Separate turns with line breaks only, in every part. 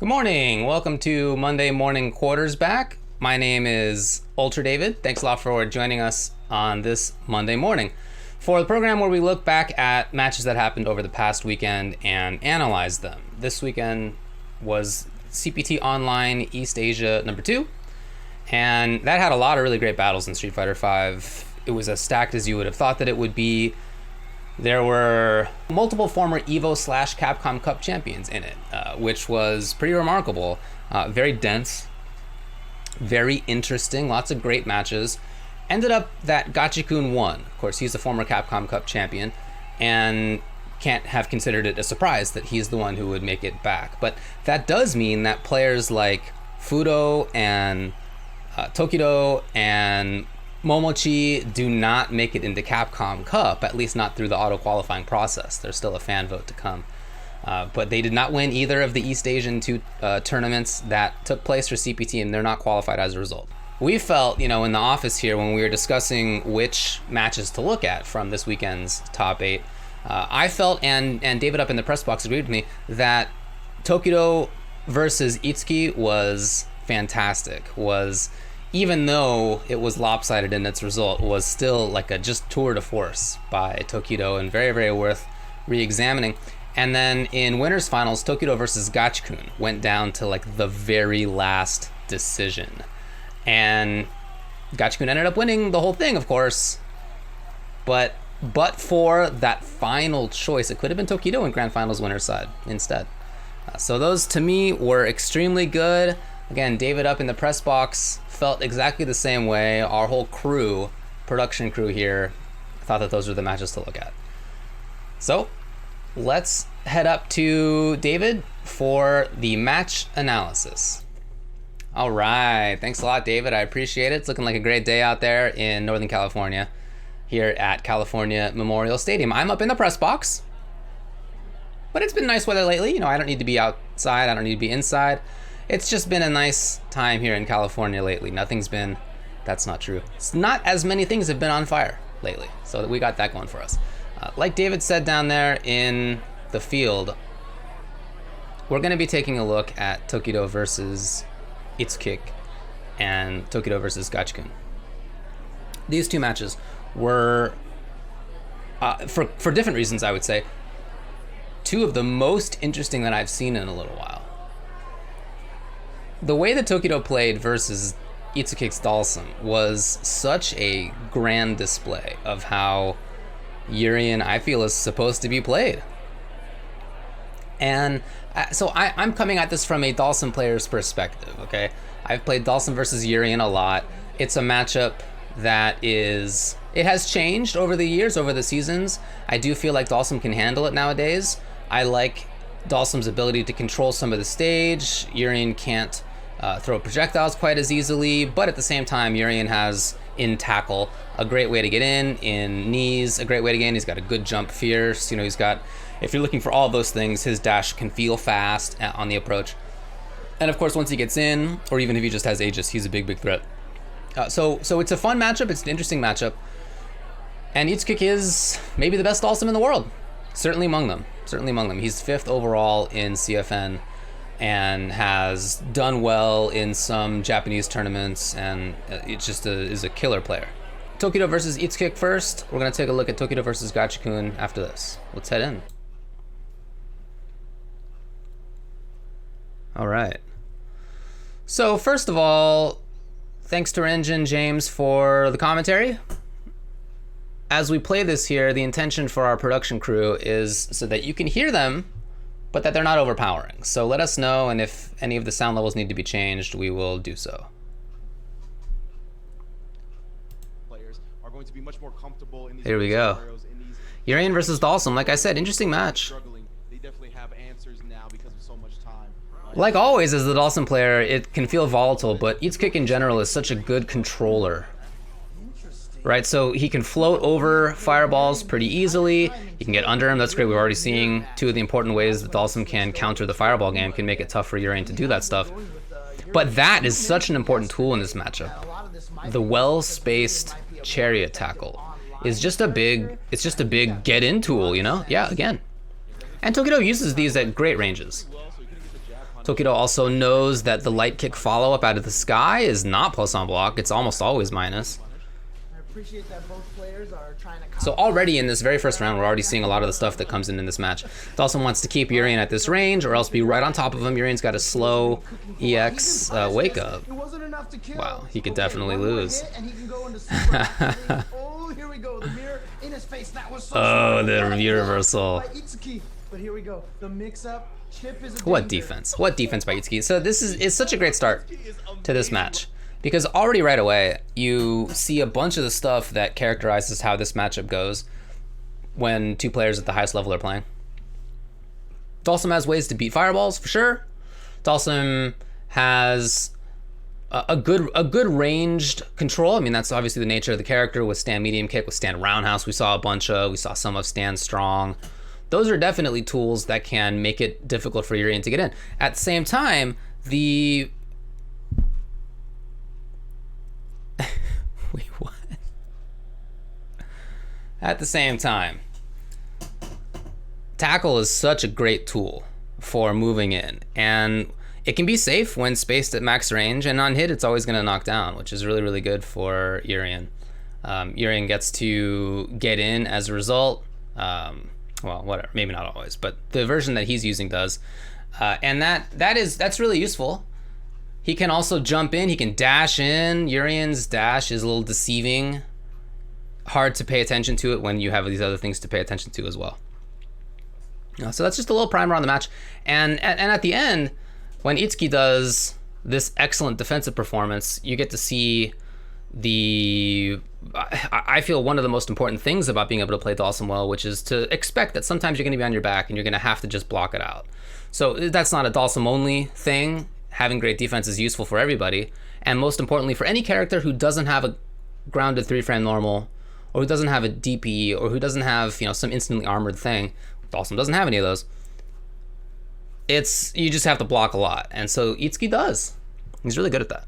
Good morning. Welcome to Monday Morning Quarters Back. My name is UltraDavid. Thanks a lot for joining us on this Monday morning for the program where we look back at matches that happened over the past weekend and analyze them. This weekend was CPT Online East Asia number 2, and that had a lot of really great battles in Street Fighter V. It was as stacked as you would have thought that it would be. There were multiple former EVO/Capcom Cup champions in it, which was pretty remarkable. Very dense, very interesting, lots of great matches. Ended up that Gachikun won. Of course, he's a former Capcom Cup champion, and can't have considered it a surprise that he's the one who would make it back. But that does mean that players like Fudo and Tokido and Momochi do not make it into Capcom Cup, at least not through the auto-qualifying process. There's still a fan vote to come. But they did not win either of the East Asian 2 tournaments that took place for CPT, and they're not qualified as a result. We felt, in the office here when we were discussing which matches to look at from this weekend's top 8, I felt, and David up in the press box agreed with me, that Tokido versus Itsukick was fantastic. Even though it was lopsided in its result, was still like a just tour de force by Tokido and very, very worth re-examining. And then in winners finals, Tokido versus Gachikun went down to like the very last decision. And Gachikun ended up winning the whole thing, of course. But for that final choice, it could have been Tokido in Grand Finals winner's side instead. So those to me were extremely good. Again, David up in the press box felt exactly the same way. Our whole crew, production crew here, thought that those were the matches to look at. So let's head up to David for the match analysis. All right, thanks a lot, David. I appreciate it. It's looking like a great day out there in Northern California, here at California Memorial Stadium. I'm up in the press box, but it's been nice weather lately. I don't need to be outside. I don't need to be inside. It's just been a nice time here in California lately. That's not true. It's not as many things have been on fire lately, so we got that going for us. Like David said down there in the field, we're going to be taking a look at Tokido versus Itsukick and Tokido versus Gachikun. These two matches were, for different reasons, I would say, two of the most interesting that I've seen in a little while. The way that Tokido played versus Itsukick's Dalsum was such a grand display of how Urien, I feel, is supposed to be played. And so I'm coming at this from a Dalsum player's perspective, okay? I've played Dalsum versus Urien a lot. It's a matchup that it has changed over the years, over the seasons. I do feel like Dalsum can handle it nowadays. I like Dalsum's ability to control some of the stage. Urien can't throw projectiles quite as easily, but at the same time, Urien has in tackle a great way to get in knees a great way to get in. He's got a good jump fierce. He's got, if you're looking for all those things, his dash can feel fast on the approach. And of course, once he gets in, or even if he just has Aegis, he's a big threat. So it's a fun matchup. It's an interesting matchup. And Itsukick is maybe the best Dalsum in the world. Certainly among them. He's 5th overall in CFN and has done well in some Japanese tournaments, and it just is a killer player. Tokido versus Itsukick first. We're going to take a look at Tokido versus Gachikun after this. Let's head in. All right. So first of all, thanks to Renjin James for the commentary. As we play this here, the intention for our production crew is so that you can hear them, but that they're not overpowering. So let us know, and if any of the sound levels need to be changed, we will do so.
Players are going to be much more comfortable in these
Here we go. Urien versus Dalsum, like I said, interesting match.
They definitely have answers now because of so much time.
Like always, as the Dalsum player, it can feel volatile, but Itsukick in general is such a good controller. Right, so he can float over fireballs pretty easily. You can get under him. That's great. We're already seeing two of the important ways that Dalsum can counter the fireball game, can make it tough for Urien to do that stuff. But that is such an important tool in this matchup. The well-spaced chariot tackle is just a big get-in tool, Yeah, again. And Tokido uses these at great ranges. Tokido also knows that the light kick follow-up out of the sky is not plus on block. It's almost always minus.
I appreciate that both players are trying to
So already in this very first round, we're already seeing a lot of the stuff that comes in this match. Dawson wants to keep Urian at this range or else be right on top of him. Urian's got a slow EX wake up. Wow, he could definitely lose.
Oh, here we go. The mirror in his face. That was so
Oh, the view reversal.
Itsukick. But here we go. The mix-up. Chip is a
What
danger.
defense? What defense by Itsukick? So this is such a great start to this match. Because already right away, you see a bunch of the stuff that characterizes how this matchup goes when two players at the highest level are playing. Dalsum has ways to beat fireballs, for sure. Dalsum has a good ranged control. I mean, that's obviously the nature of the character with stand medium kick, with stand roundhouse. We saw a bunch of, we saw some of stand strong. Those are definitely tools that can make it difficult for Urian to get in. At the same time, the... Wait, what? At the same time, tackle is such a great tool for moving in, and it can be safe when spaced at max range, and on hit it's always going to knock down, which is really, really good for Urian. Urian gets to get in as a result. Well, whatever, maybe not always, but the version that he's using does. And that's really useful. He can also jump in, he can dash in. Urian's dash is a little deceiving. Hard to pay attention to it when you have these other things to pay attention to as well. So that's just a little primer on the match. And at the end, when Itsuki does this excellent defensive performance, you get to see I feel one of the most important things about being able to play Dalsum well, which is to expect that sometimes you're going to be on your back and you're going to have to just block it out. So that's not a Dalsum only thing. Having great defense is useful for everybody, and most importantly for any character who doesn't have a grounded 3-frame normal, or who doesn't have a DP, or who doesn't have some instantly armored thing. Dalsum doesn't have any of those. You just have to block a lot, and so Itsuki does. He's really good at that.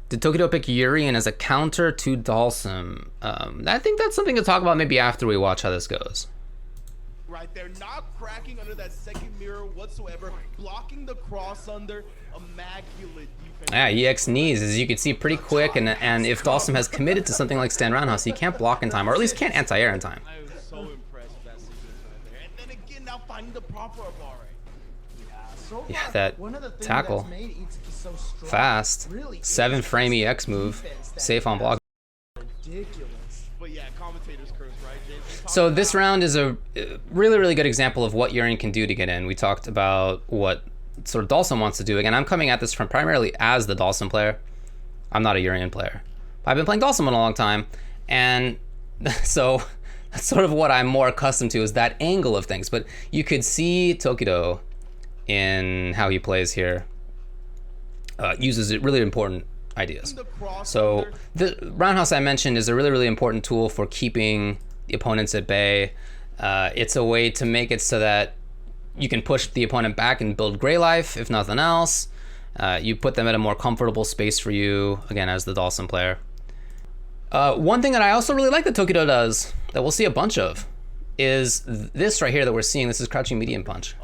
Did Tokido pick Urian as a counter to Dalsum? I think that's something to talk about maybe after we watch how this goes.
Right there, not cracking under that second mirror whatsoever, blocking the cross under, immaculate defense.
Yeah, EX knees, as you can see, pretty quick, and if Dalsum has committed to something like stand roundhouse, he can't block in time, or at least can't anti-air in time.
I was so impressed with that sequence right there. And then again, now finding the proper bar.
Yeah, that tackle. Fast. 7-frame EX move. Safe on block.
But yeah, commentators curse, right, James?
So this round is a really, really good example of what Urian can do to get in. We talked about what sort of Dalsum wants to do. Again, I'm coming at this from primarily as the Dalsum player. I'm not a Urian player. I've been playing Dalsum in a long time, and so that's sort of what I'm more accustomed to, is that angle of things. But you could see Tokido in how he plays here uses really important ideas. So the roundhouse I mentioned is a really, really important tool for keeping the opponents at bay. It's a way to make it so that you can push the opponent back and build gray life, if nothing else. You put them at a more comfortable space for you, again, as the Dalsum player. One thing that I also really like that Tokido does, that we'll see a bunch of, is this right here that we're seeing. This is Crouching Medium Punch.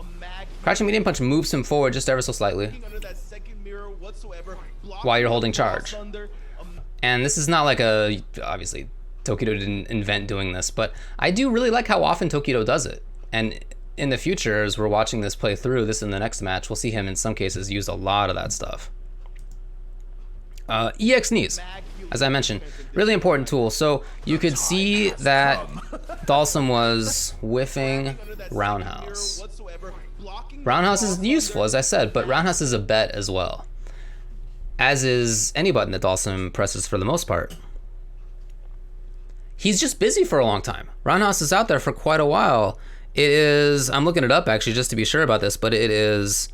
Crouching Medium Punch moves him forward just ever so slightly while you're holding charge. And this is not like obviously Tokido didn't invent doing this, but I do really like how often Tokido does it. And in the future, as we're watching this play through, this in the next match, we'll see him in some cases use a lot of that stuff. EX knees, as I mentioned, really important tool. So you could see that Dalsum was whiffing roundhouse. Roundhouse is useful, as I said, but roundhouse is a bet as well, as is any button that Dalsum presses for the most part. He's just busy for a long time. Roundhouse is out there for quite a while. It is, I'm looking it up actually just to be sure about this, but it is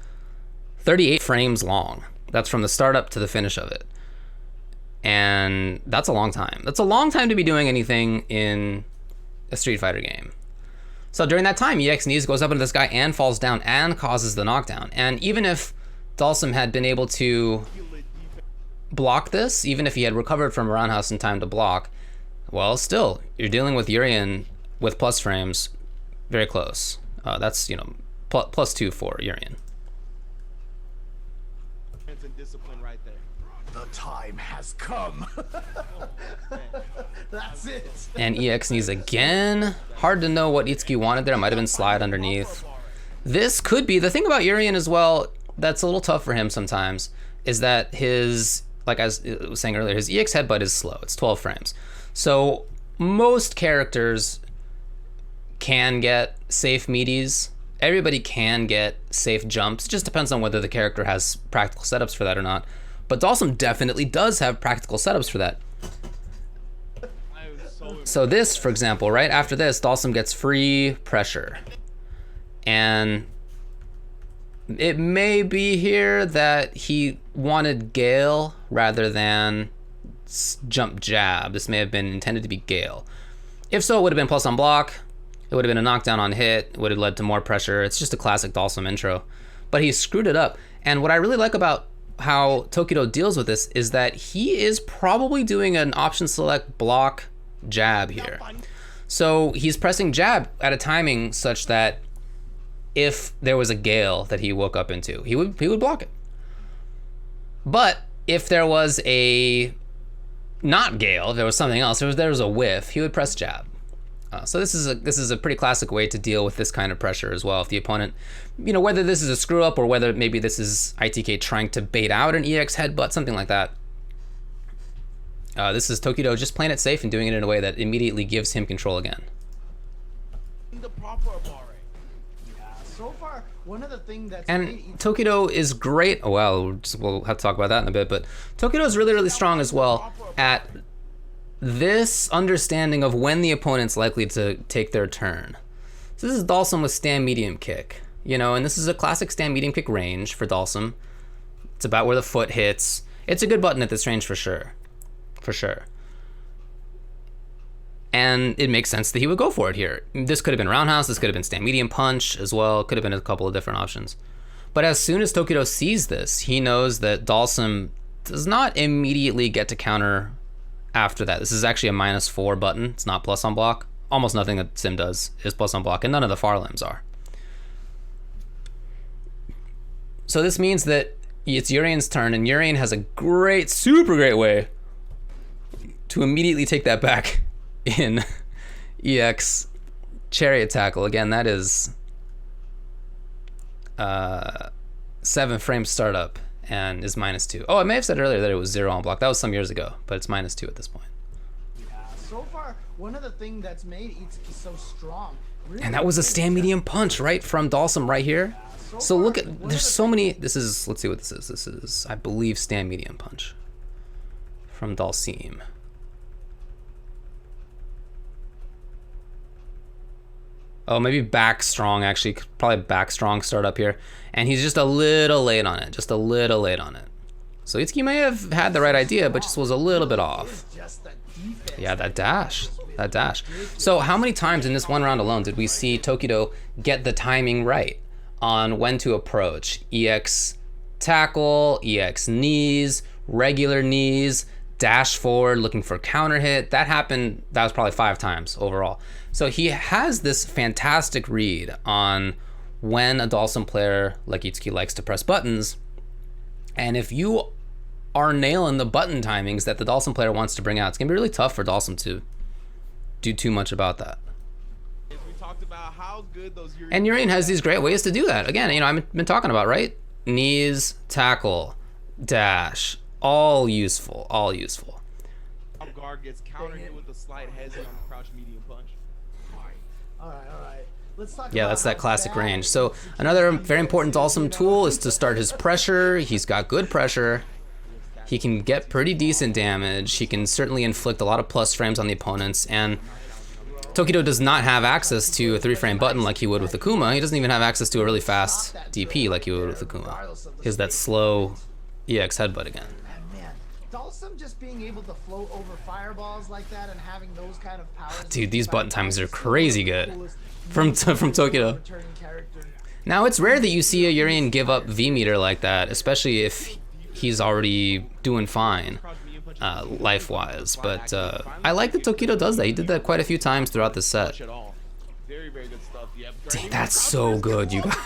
38 frames long. That's from the start up to the finish of it. And that's a long time. That's a long time to be doing anything in a Street Fighter game. So during that time, EX knees goes up into this guy and falls down and causes the knockdown. And even if Dalsum had been able to block this, even if he had recovered from roundhouse in time to block, well, still, you're dealing with Urian with plus frames very close. That's, +2 for Urian.
And discipline right there.
The time has come. That's it.
And EX knees again. Hard to know what Itsuki wanted there. It might have been slide underneath. This could be the thing about Urian as well. That's a little tough for him sometimes. Is that his, like I was saying earlier, his EX headbutt is slow. It's 12 frames. So most characters can get safe meaties. Everybody can get safe jumps. It just depends on whether the character has practical setups for that or not. But Dalsum definitely does have practical setups for that. So this, for example, right after this, Dalsum gets free pressure. And it may be here that he wanted Gale rather than jump jab. This may have been intended to be Gale. If so, it would have been plus on block. It would have been a knockdown on hit. It would have led to more pressure. It's just a classic Dalsum intro. But he screwed it up. And what I really like about how Tokido deals with this is that he is probably doing an option select block jab here. So he's pressing jab at a timing such that if there was a Gale that he woke up into, he would block it. But if there was a not Gale, if there was something else, if there was a whiff, he would press jab. So this is a pretty classic way to deal with this kind of pressure as well. If the opponent, whether this is a screw up or whether maybe this is ITK trying to bait out an EX headbutt, something like that. This is Tokido just playing it safe and doing it in a way that immediately gives him control again.
The proper bar.
So far, one of the things that's
and Tokido is great. Oh, well, we'll have to talk about that in a bit, but Tokido is really, really strong as well at this understanding of when the opponent's likely to take their turn. So this is Dalsum with stand medium kick, and this is a classic stand medium kick range for Dalsum. It's about where the foot hits. It's a good button at this range for sure. For sure. And it makes sense that he would go for it here. This could have been roundhouse, this could have been stand medium punch as well, could have been a couple of different options. But as soon as Tokido sees this, he knows that Dalsum does not immediately get to counter after that. This is actually a -4 button. It's not plus on block. Almost nothing that Sim does is plus on block, and none of the far limbs are. So this means that it's Urian's turn, and Urian has a great, super great way to immediately take that back in EX Chariot Tackle. Again, that is 7 frame startup and is -2. Oh, I may have said earlier that it was 0 on block. That was some years ago, but it's -2 at this point.
So far, one of the things that's made Itsuki so strong. Really,
and that was a stand medium punch right from Dalsum right here. So look at, there's so many, this is, let's see what this is. This is, I believe, stand medium punch from Dalsim. Oh, maybe back strong, actually. Probably back strong start up here. And he's just a little late on it. Just a little late on it. So Itsuki may have had the right idea, but just was a little bit off. Yeah, that dash. That dash. So how many times in this one round alone did we see Tokido get the timing right on when to approach? EX tackle, EX knees, regular knees, dash forward, looking for counter hit. That happened, that was probably 5 times overall. So he has this fantastic read on when a Dalsum player like Itsuki likes to press buttons. And if you are nailing the button timings that the Dalsum player wants to bring out, it's gonna be really tough for Dalsum to do too much about that.
We talked about how good those
and Urian has these great ways to do that. Again, I've been talking about, right? Knees, tackle, dash, all useful, all useful.
Guard gets countered with a slight hezzy on the crouch medium punch.
All right. Let's talk
yeah,
about
that's that classic range. So another very important Dalsum tool is to start his pressure. He's got good pressure. He can get pretty decent damage. He can certainly inflict a lot of plus frames on the opponents. And Tokido does not have access to a 3-frame button like he would with Akuma. He doesn't even have access to a really fast DP like he would with Akuma. He has that slow EX headbutt again.
Dalsum just being able to float over fireballs like that and having those kind of powers.
Dude, these button times are crazy good from Tokido. Now, it's rare that you see a Urian give up V-meter like that, especially if he's already doing fine life-wise. But I like that Tokido does that. He did that quite a few times throughout the set.
Very, very good stuff. Yep.
Dang, that's so good, you guys.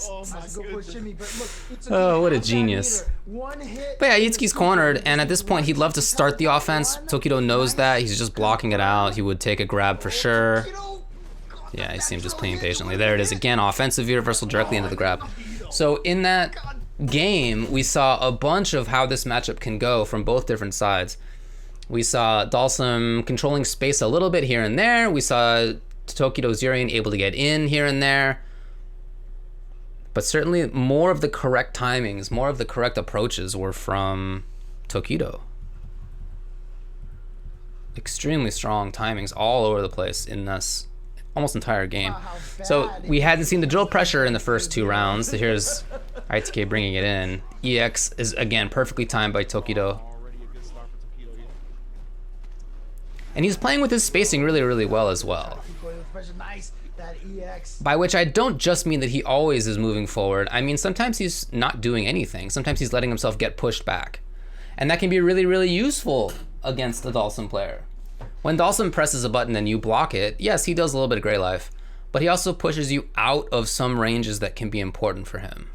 Oh my goodness.
Oh, what a genius. But yeah, Itsuki's cornered, and at this point, he'd love to start the offense. Tokido knows that. He's just blocking it out. He would take a grab for sure. Yeah, you see him just playing patiently. There it is again, offensive V reversal directly into the grab. So in that game, we saw a bunch of how this matchup can go from both different sides. We saw Dalsum controlling space a little bit here and there. We saw Tokido Zurian able to get in here and there. But certainly more of the correct timings, more of the correct approaches were from Tokido. Extremely strong timings all over the place in this almost entire game. So we hadn't seen the drill pressure in the first 2 rounds. So here's ITK bringing it in. EX is again perfectly timed by Tokido. And he's playing with his spacing really, really well as well. By which I don't just mean that he always is moving forward. I mean, sometimes he's not doing anything. Sometimes he's letting himself get pushed back. And that can be really, really useful against a Dalsum player. When Dalsum presses a button and you block it, yes, he does a little bit of gray life, but he also pushes you out of some ranges that can be important for him.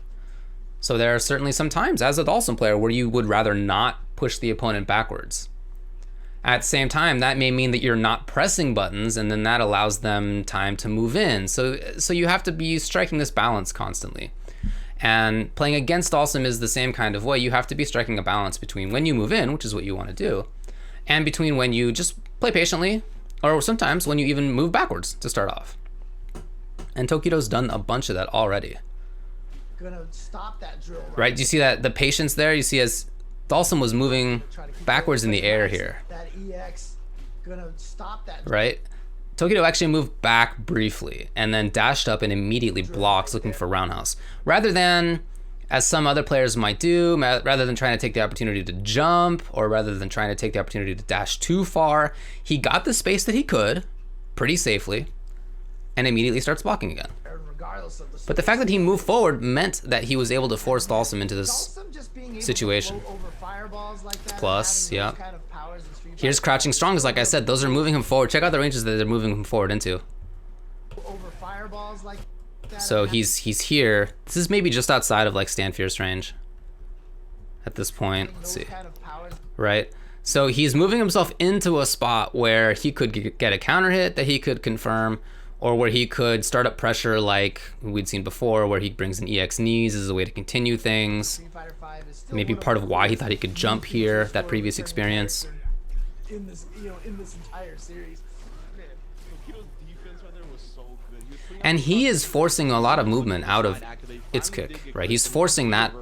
So there are certainly some times as a Dalsum player where you would rather not push the opponent backwards. At the same time, that may mean that you're not pressing buttons, and then that allows them time to move in. So you have to be striking this balance constantly. And playing against Dalsum is the same kind of way. You have to be striking a balance between when you move in, which is what you want to do, and between when you just play patiently, or sometimes when you even move backwards to start off. And Tokido's done a bunch of that already.
Gonna stop that drill.
Right? Do you see that the patience there? You see as Dalsum was moving backwards in the air here.
That EX gonna stop that.
Right? Tokido actually moved back briefly and then dashed up and immediately blocks looking for roundhouse. Rather than, as some other players might do, rather than trying to take the opportunity to jump or rather than trying to take the opportunity to dash too far, he got the space that he could pretty safely and immediately starts blocking again. But the fact that he moved forward meant that he was able to force Dalsum into this situation. Plus, yeah. Here's crouching strongs, like I said, those are moving him forward. Check out the ranges that they're moving him forward into. So he's here. This is maybe just outside of like Stand Fierce range at this point. Let's see. Right? So he's moving himself into a spot where he could get a counter hit that he could confirm, or where he could start up pressure like we'd seen before, where he brings in EX knees as a way to continue things. Maybe part of why he thought he could jump here, that previous experience.
In this entire series.
And he is forcing a lot of movement out of Itsukick, right? He's forcing that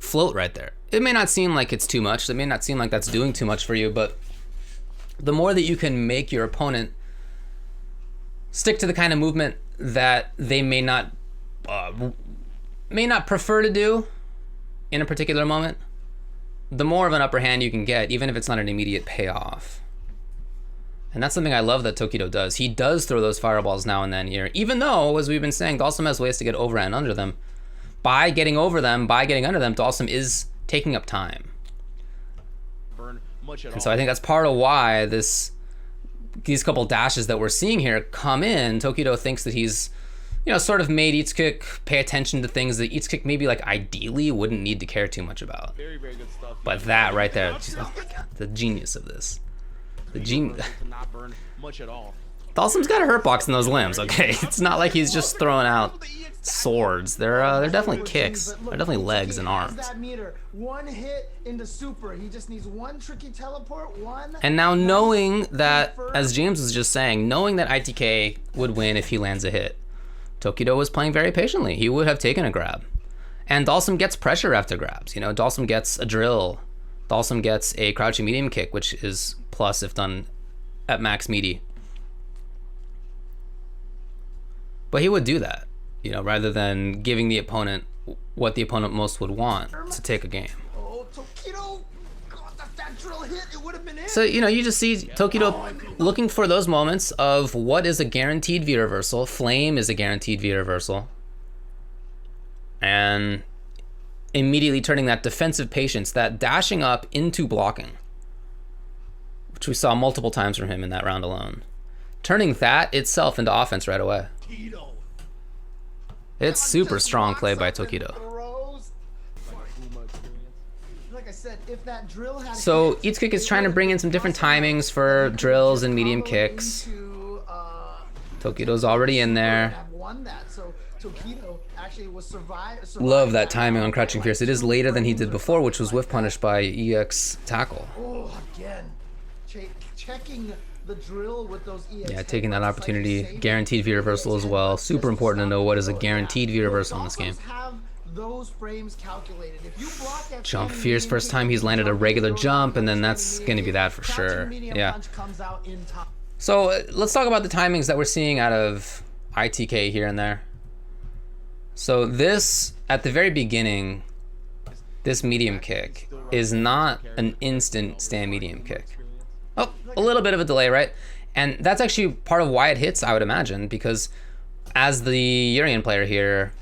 float right there. It may not seem like it's too much. It may not seem like that's doing too much for you, but the more that you can make your opponent stick to the kind of movement that they may not prefer to do in a particular moment, the more of an upper hand you can get, even if it's not an immediate payoff. And that's something I love that Tokido does. He does throw those fireballs now and then here, even though, as we've been saying, Dalsum has ways to get over and under them. By getting over them, by getting under them, Dalsum is taking up time. And so I think that's part of why these couple dashes that we're seeing here come in. Tokido thinks that he's, sort of made Itsukick pay attention to things that Itsukick maybe like ideally wouldn't need to care too much about.
Very, very good stuff.
But that right there, oh my god, the genius of this. The genius.
Not burn much at all.
Dalsum's got a hurt box in those limbs, okay? It's not like he's just throwing out swords. They're definitely kicks. They're definitely legs and arms.
One hit into super. He just needs one tricky teleport,
and now knowing that, as James was just saying, knowing that ITK would win if he lands a hit, Tokido was playing very patiently. He would have taken a grab. And Dalsum gets pressure after grabs. Dalsum gets a drill. Dalsum gets a crouching medium kick, which is plus if done at max meaty. But he would do that, rather than giving the opponent what the opponent most would want to take a game.
Oh, Tokido got that drill hit. It would have been it.
So, you just see Tokido looking for those moments of what is a guaranteed V reversal. Flame is a guaranteed V reversal. And immediately turning that defensive patience, that dashing up into blocking, which we saw multiple times from him in that round alone. turning that itself into offense right away.
Tokido.
It's super
Just
strong
walks
play by
up and
Tokido.
throws. Like I said, if that drill had
So
hit,
Itsukick is
it
trying to
would've
bring
been
in some different
awesome.
timings for
He could've
drills
just
and medium
comboed
kicks.
into,
Tokido's already in there.
have won that. So Tokido actually was
Love that timing on Crouching Fierce. It is later than he did before, which was whiff punished by EX tackle.
Oh, again, checking the drill with those EX.
Yeah, taking that
headbutts,
opportunity.
like
Guaranteed V reversal as well. Super important to know what is a guaranteed V reversal in this game.
Have those frames calculated. If you block that
Jump
standing
Fierce,
medium
first
kick,
time he's landed a
jump
regular
throw,
jump, and then
standing
that's
medium
going to be
kick,
that for
crouching
sure.
medium
Yeah.
punch comes out in time.
So let's talk about the timings that we're seeing out of ITK here and there. So this, at the very beginning, this medium kick is not an instant stand medium kick. Oh, a little bit of a delay, right? And that's actually part of why it hits, I would imagine, because as the Urian player here,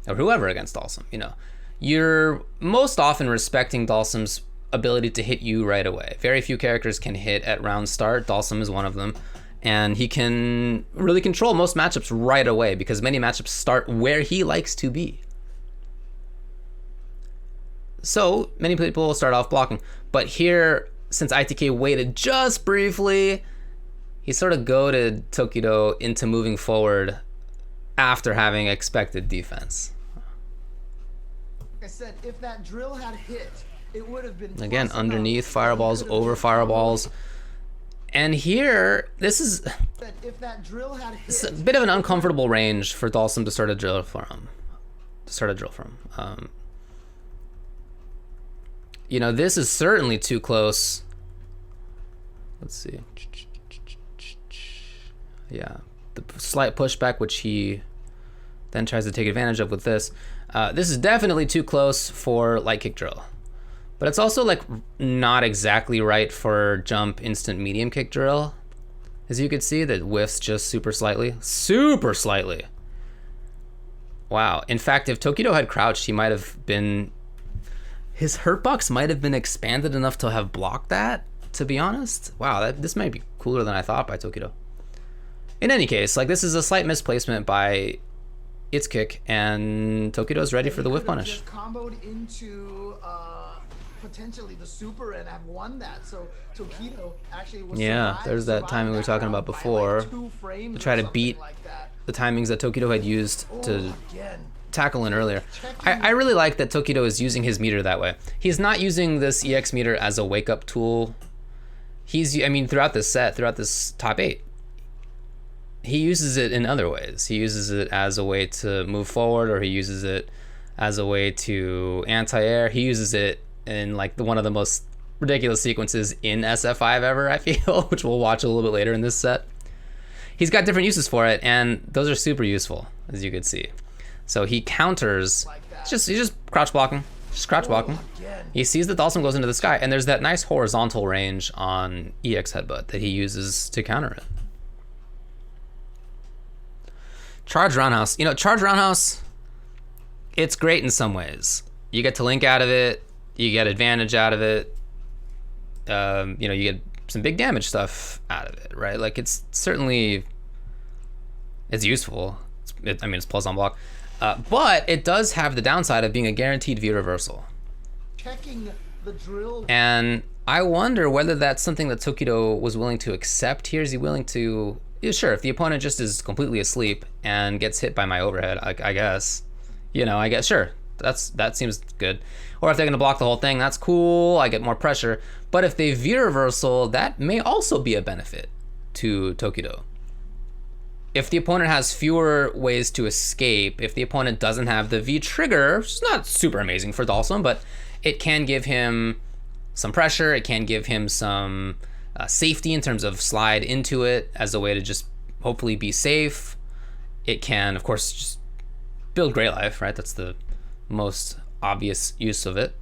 or whoever against Dalsum, you know, you're most often respecting Dalsum's ability to hit you right away. Very few characters can hit at round start. Dalsum is one of them. And he can really control most matchups right away because many matchups start where he likes to be. So many people will start off blocking. But here, since ITK waited just briefly, he sort of goaded Tokido into moving forward after having expected defense.
Like I said, if that drill had hit, it would have been
Again,
plus
underneath,
enough.
fireballs,
It could've
over
been
fireballs. And here, this is
if that drill had hit,
it's a bit of an uncomfortable range for Dalsum to start a drill from. You know, this is certainly too close. Let's see. Yeah, the slight pushback, which he then tries to take advantage of with this. This is definitely too close for light kick drill. But it's also like not exactly right for jump instant medium kick drill. As you could see, that whiffs just super slightly. Super slightly. Wow. In fact, if Tokido had crouched, he might have been... His hurt box might have been expanded enough to have blocked that, to be honest. Wow, this might be cooler than I thought by Tokido. In any case, like this is a slight misplacement by Itsukick, and Tokido's ready for the whiff punish.
just comboed into potentially the super and have won that. So Tokido actually was
there's that timing we were talking about before to try to beat the timings that Tokido had used to tackle in earlier. I really like that Tokido is using his meter that way. He's not using this EX meter as a wake-up tool. I mean, throughout this set, throughout this top 8, he uses it in other ways. He uses it as a way to move forward, or he uses it as a way to anti-air. He uses it in like one of the most ridiculous sequences in SF5 ever, I feel, which we'll watch a little bit later in this set. He's got different uses for it, and those are super useful, as you could see. So he counters, he's just crouch blocking, He sees that Dalsum goes into the sky, and there's that nice horizontal range on EX headbutt that he uses to counter it. Charge roundhouse. You know, charge roundhouse, it's great in some ways. You get to link out of it, you get advantage out of it, you know, you get some big damage stuff out of it, right? Like it's certainly, it's useful. I mean, it's plus on block. But it does have the downside of being a guaranteed V reversal.
Checking the drill.
And I wonder whether that's something that Tokido was willing to accept here. Is he willing to... Yeah, sure, if the opponent just is completely asleep and gets hit by my overhead, I guess. You know, I guess, sure. That seems good. Or if they're going to block the whole thing, that's cool. I get more pressure. But if they V reversal, that may also be a benefit to Tokido. If the opponent has fewer ways to escape, if the opponent doesn't have the V trigger, which is not super amazing for Dalsum, but it can give him some pressure. It can give him some safety in terms of slide into it as a way to just hopefully be safe. It can, of course, just build Great Life, right? That's the most obvious use of it.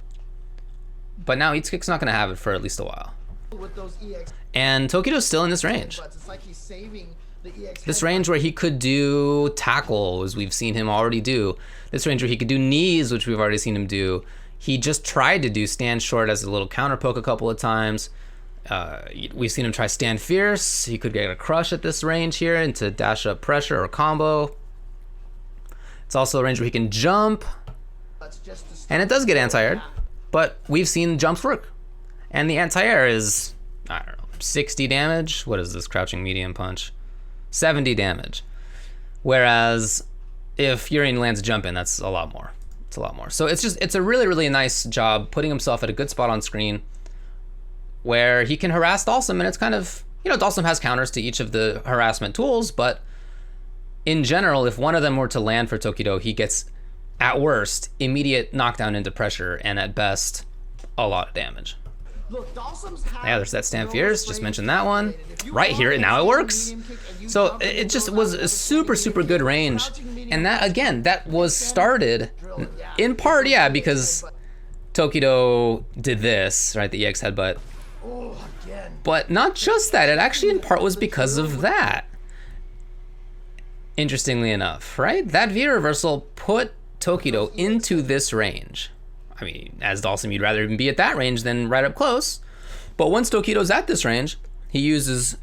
But now Itsukick's not going to have it for at least a while.
With those EX
and Tokido's still in this range.
it's like he's saving the EX
This range where he could do tackle, as we've seen him already do. This range where he could do knees, which we've already seen him do. He just tried to do stand short as a little counter poke a couple of times. We've seen him try stand fierce. He could get a crush at this range here into dash up pressure or combo. It's also a range where he can jump. And it does get anti-aired, but we've seen jumps work. And the anti-air is, I don't know, 60 damage. What is this crouching medium punch? 70 damage. Whereas if Urien lands a jump in, that's a lot more. It's a lot more. So it's a really, really nice job putting himself at a good spot on screen where he can harass Dalsum, and it's kind of, Dalsum has counters to each of the harassment tools, but in general, if one of them were to land for Tokido, he gets, at worst, immediate knockdown into pressure, and at best, a lot of damage.
Look,
Yeah, there's that stand fierce, just mentioned that one. Right here, and now it works. So it just was a super, super good range. And that, again, that was started in part, yeah, because Tokido did this, right, the EX headbutt. But not just that, it actually in part was because of that. Interestingly enough, right? That V reversal put Tokido into this range. I mean, as Dalsum, you'd rather even be at that range than right up close. But once Tokido's at this range, he uses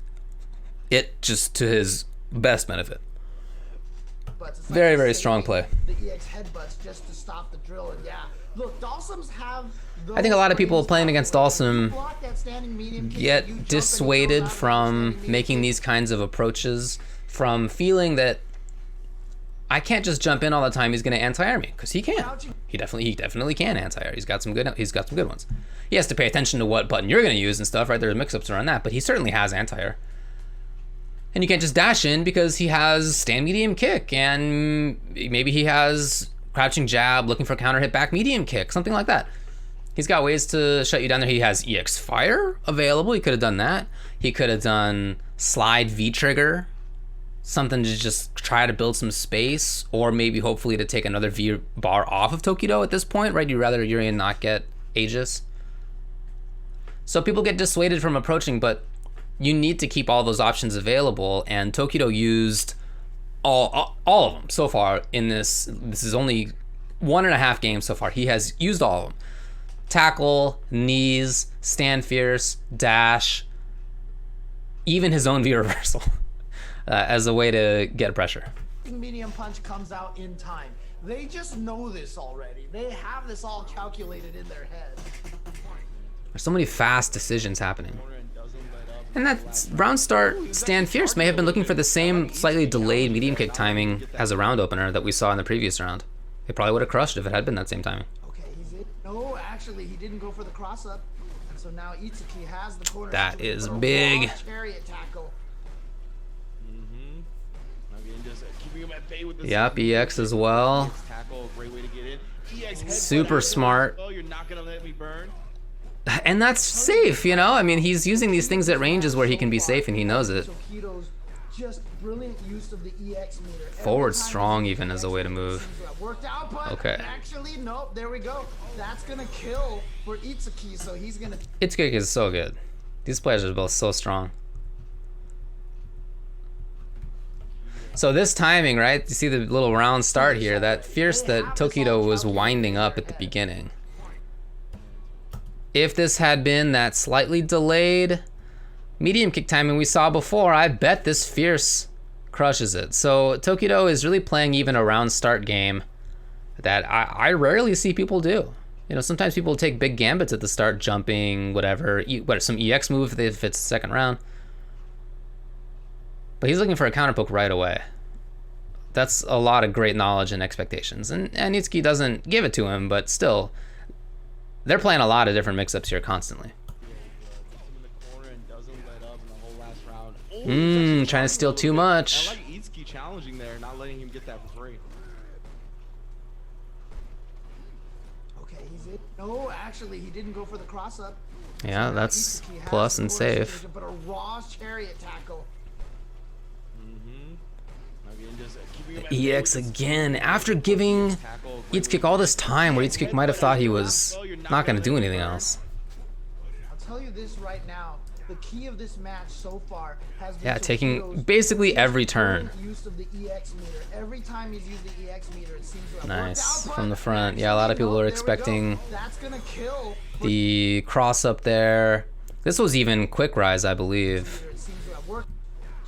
it just to his best benefit. Very, very strong play.
The EX headbutts just to stop the drill, and yeah. Look, Dalsums have.
I think a lot of people playing against Dalsum get dissuaded from making these kinds of approaches, from feeling that I can't just jump in all the time. He's going to anti-air me, because he can. He definitely can anti-air. He's got some good ones. He has to pay attention to what button you're going to use and stuff, right? There's mix-ups around that, but he certainly has anti-air. And you can't just dash in because he has stand medium kick, and maybe he has crouching jab, looking for counter hit back medium kick, something like that. He's got ways to shut you down there. He has EX fire available. He could have done that. He could have done slide V trigger, something to just try to build some space, or maybe hopefully to take another V bar off of Tokido at this point, right? You'd rather Urien not get Aegis. So people get dissuaded from approaching, but you need to keep all those options available, and Tokido used all of them so far in this. This is only 1.5 games so far. He has used all of them. Tackle, knees, stand fierce, dash, even his own V reversal as a way to get pressure.
Medium punch comes out in time. They just know this already. They have this all calculated in their head.
There's so many fast decisions happening. And that round start, stand fierce may have been looking for the same slightly delayed medium kick timing as a round opener that we saw in the previous round. It probably would have crushed if it had been that same timing.
No, actually, he didn't go for the cross up. So now Itsukick has the corner.
That is big.
Chariot tackle.
Yep, EX as well. Super smart. And that's safe, I mean, he's using these things at ranges where he can be safe, and he knows it.
Just brilliant use of the EX meter.
Forward strong even as a way to move. Okay.
Actually, nope, there we go. That's gonna kill for Itsukick, so he's gonna.
Itsukick is so good. These players are both so strong. So this timing, right? You see the little round start here, that fierce that Tokido was winding up at the beginning. If this had been that slightly delayed medium kick timing we saw before, I bet this fierce crushes it. So Tokido is really playing even a round start game that I rarely see people do. Sometimes people take big gambits at the start, jumping, whatever, some EX move if it's second round. But he's looking for a counter poke right away. That's a lot of great knowledge and expectations. And Itsukick doesn't give it to him, but still, they're playing a lot of different mix-ups here constantly. Trying to steal too much.
I like Itsukick challenging there, not letting him get that for free.
Okay, he's it. No, actually, he didn't go for the cross up.
Yeah, that's plus and safe.
But a raw chariot tackle.
EX again, after giving Itsukick all this time where Itsukick might have thought he was not going to do anything else.
I'll tell you this right now. The key of this match so far has been
taking basically every turn.
Use of the EX meter. Every time he's used the EX meter, it seems to have
nice
worked out,
from the front. Yeah, a lot of people are expecting the cross up there. This was even quick rise, I believe,
It seems to have worked.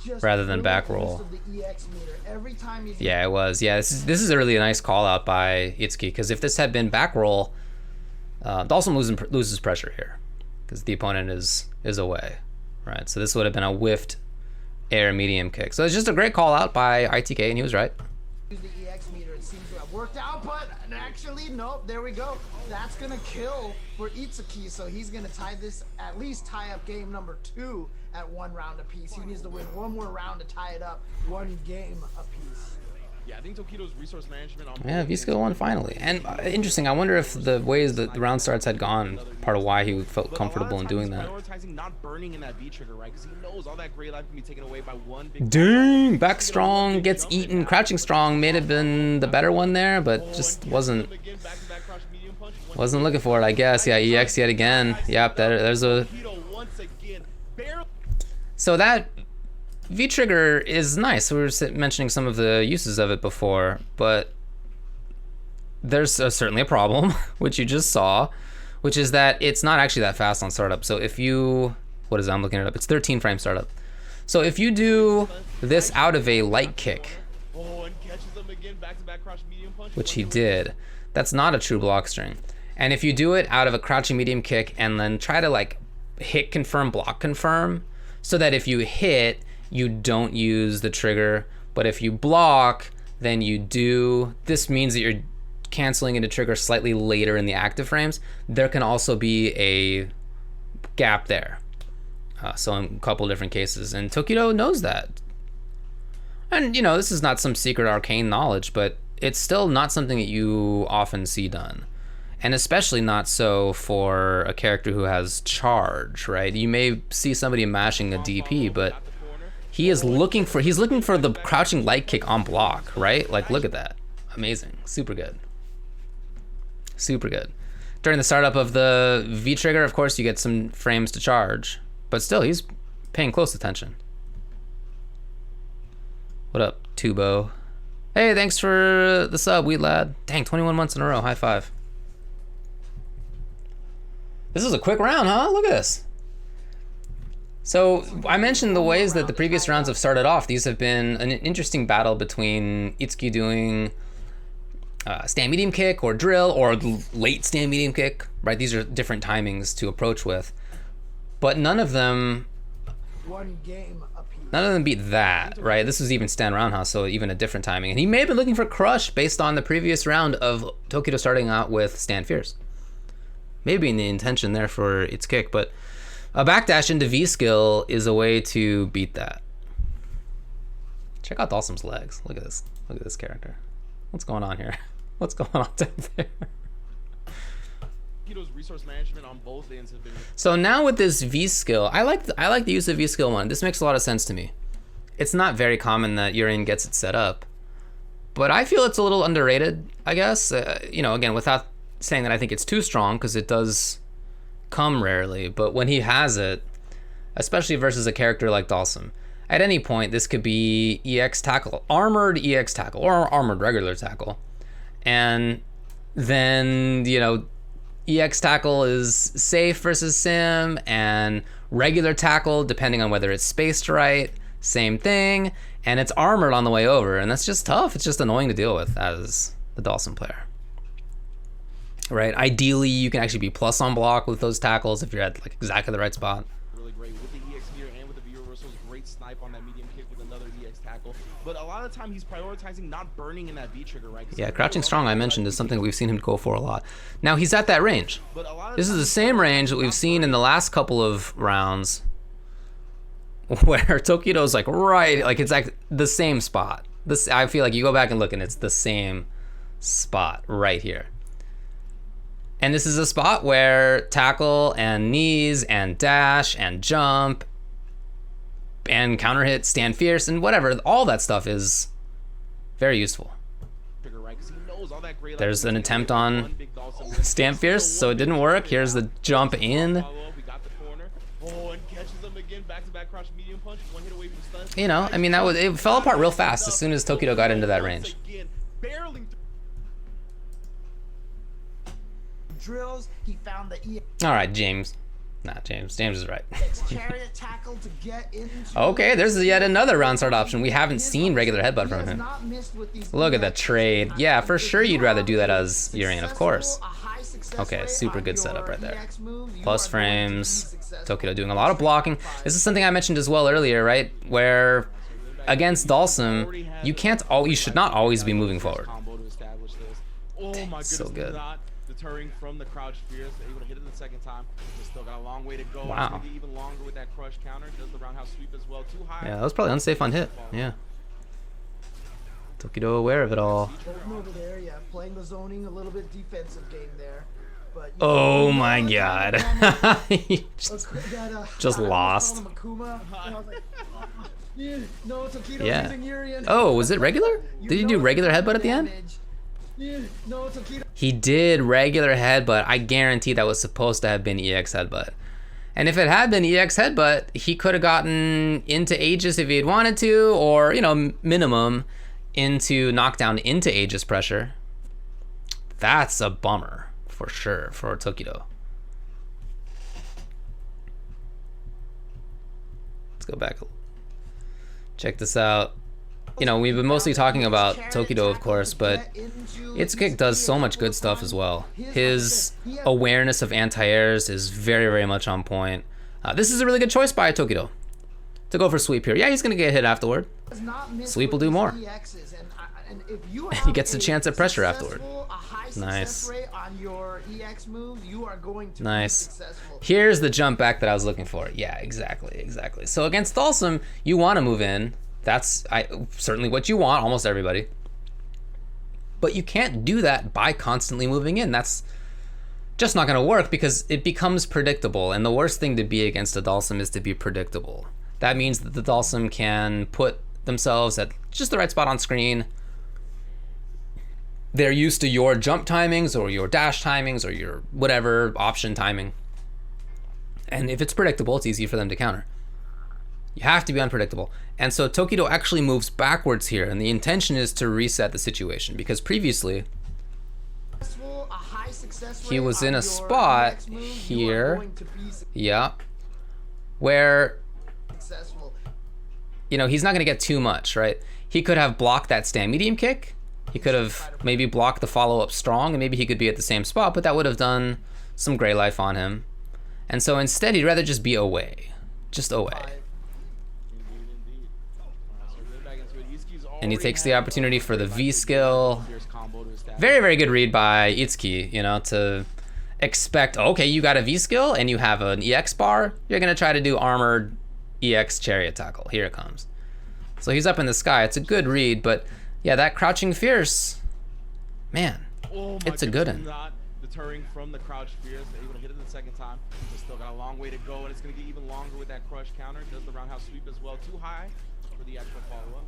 Just
rather than back
use
roll.
of the EX meter. Every time he's
Yeah, it was. Yeah, this is a really nice call out by Itsukick, because if this had been back roll, Dawson loses pressure here because the opponent is away, right? So this would have been a whiffed air medium kick. So it's just a great call out by ITK, and he was right.
use the EX meter, it seems to have worked out, but actually, nope, there we go. That's gonna kill for Itsuki, so he's gonna at least tie up game number 2 at 1 round apiece. He needs to win one more round to tie it up, 1 game apiece.
Yeah, I think Tokido's resource management on
Yeah, V-Skill won finally. And interesting, I wonder if the ways that the round starts had gone, part of why he felt comfortable in doing that.
Prioritizing not burning in that V trigger, right? Because he knows all that great life can be taken away by one big.
Dang, back strong gets eaten. Crouching strong may have been the better one there, but just wasn't looking for it, I guess. Yeah, EX yet again. Yep, there's a. So that V-trigger is nice. We were mentioning some of the uses of it before, but there's certainly a problem, which you just saw, which is that it's not actually that fast on startup. So if you, what is it? I'm looking it up. It's 13 frame startup. So if you do this out of a light kick, which he did, that's not a true block string. And if you do it out of a crouching medium kick and then try to like hit confirm, block confirm, so that if you hit, you don't use the trigger, but if you block, then you do. This means that you're canceling into trigger slightly later in the active frames. There can also be a gap there. So in a couple different cases, and Tokido knows that. And you know, this is not some secret arcane knowledge, but it's still not something that you often see done. And especially not so for a character who has charge, right? You may see somebody mashing a DP, but he's looking for the crouching light kick on block, right? Like, look at that. Amazing. Super good. Super good. During the startup of the V trigger, of course, you get some frames to charge, but still, he's paying close attention. What up, Tubo? Hey, thanks for the sub, Wheat Lad. Dang, 21 months in a row. High five. This is a quick round, huh? Look at this. So I mentioned the ways that the previous rounds have started off. These have been an interesting battle between Itsuki doing stand medium kick or drill or late stand medium kick, right? These are different timings to approach with, but none of them beat that, right? This was even stand roundhouse, so even a different timing. And he may have been looking for crush based on the previous round of Tokido starting out with stand fierce. Maybe in the intention there for Itsukick, but a backdash into V skill is a way to beat that. Check out Dawson's legs. Look at this. Look at this character. What's going on here? What's going on down there?
Resource management on both ends have been.
So now with this V skill, I like the use of V skill 1. This makes a lot of sense to me. It's not very common that Urian gets it set up, but I feel it's a little underrated, I guess. You know, again, without saying that I think it's too strong, because it does come rarely, but when he has it, especially versus a character like Dawson, at any point this could be EX tackle, armored EX tackle, or armored regular tackle, and then, you know, EX tackle is safe versus sim, and regular tackle, depending on whether it's spaced right, same thing, and it's armored on the way over, and that's just tough. It's just annoying to deal with as the Dawson player. Right. Ideally, you can actually be plus on block with those tackles if you're at like exactly the right spot.
Really great with the EX meter and with the V reversals. Great snipe on that medium kick with another EX tackle. But a lot of the time, he's prioritizing not burning in that V trigger, right?
Yeah, crouching strong, I mentioned, is something we've seen him go for a lot. Now he's at that range. This is the same range that we've seen in the last couple of rounds, where Tokido's like right, like it's like the same spot. This, I feel like you go back and look, and it's the same spot right here. And this is a spot where tackle and knees and dash and jump and counter hit, stand fierce, and whatever, all that stuff is very useful. There's an attempt on stand fierce, so it didn't work. Here's the jump in. You know, I mean, it fell apart real fast as soon as Tokido got into that range.
Drills, he found the
All right, James. Nah, James is right.
It's chariot tackle to get into
Okay, there's yet another round start option. We haven't seen regular headbutt from him. Look at the trade. Yeah, for sure you'd rather do that as Urian, of course. Okay, super good setup right there. Plus frames. Tokido doing a lot of blocking. This is something I mentioned as well earlier, right? Where against Dalsum, you should not always be moving forward.
Oh my
so
goodness,
good.
not deterring from the crouch fierce, able to hit it the second time. Just still got a long way to go.
Wow.
Maybe even longer with that crush counter. Does the roundhouse sweep as well. Too high.
Yeah, that was probably unsafe on hit. Yeah. Tokido aware of it all.
over there, yeah, playing the zoning, a little bit defensive game there. But
Oh my god. He just lost. Yeah. Oh, was it regular? Did he do regular headbutt at the end? He did regular headbutt. I guarantee that was supposed to have been EX headbutt. And if it had been EX headbutt, he could have gotten into Aegis if he had wanted to, or, you know, minimum into knockdown into Aegis pressure. That's a bummer for sure for Tokido. Let's go back. Check this out. You know, we've been mostly talking about Tokido, of course, but Itsukick does so much good stuff as well. His awareness of anti-airs is very, very much on point. This is a really good choice by Tokido to go for sweep here. Yeah, he's going to get hit afterward. Sweep will do more. He gets a chance at pressure afterward. Nice. Nice. Here's the jump back that I was looking for. Yeah, exactly. So against Dalsum, you want to move in. That's certainly what you want, almost everybody. But you can't do that by constantly moving in. That's just not going to work because it becomes predictable. And the worst thing to be against a Dalsum is to be predictable. That means that the Dalsum can put themselves at just the right spot on screen. They're used to your jump timings or your dash timings or your whatever option timing. And if it's predictable, it's easy for them to counter. You have to be unpredictable. And so Tokido actually moves backwards here, and the intention is to reset the situation because previously he was in a spot here, yeah, where, you know, he's not going to get too much, right? He could have blocked that stand medium kick. He could have maybe blocked the follow-up strong, and maybe he could be at the same spot, but that would have done some gray life on him. And so instead, he'd rather just be away. Just away. And he takes the opportunity for the V skill. Very, very good read by Itsukick, you know, to expect, okay, you got a V skill and you have an EX bar. You're going to try to do armored EX chariot tackle. Here it comes. So he's up in the sky. It's a good read, but yeah, that crouching fierce, man, it's a good one.
Not deterring from the crouch fierce, able to hit it the second time. Just still got a long way to go, and it's going to get even longer with that crush counter. Does the roundhouse sweep as well. Too high for the actual follow-up.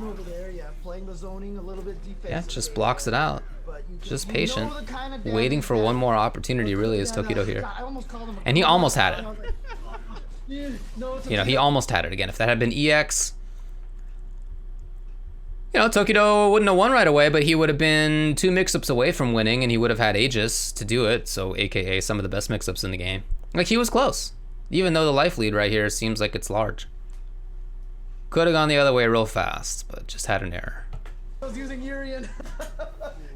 Over there, yeah, playing the zoning a little bit defensive.
Yeah, just blocks it out. Just patient, waiting for one more opportunity. Really is Tokido here, and he almost had it. You know, he almost had it again. If that had been EX, you know, Tokido wouldn't have won right away, but he would have been 2 mix-ups away from winning, and he would have had Aegis to do it. So, AKA some of the best mix-ups in the game. Like, he was close, even though the life lead right here seems like it's large. Could have gone the other way real fast, but just had an error.
I was using Urian.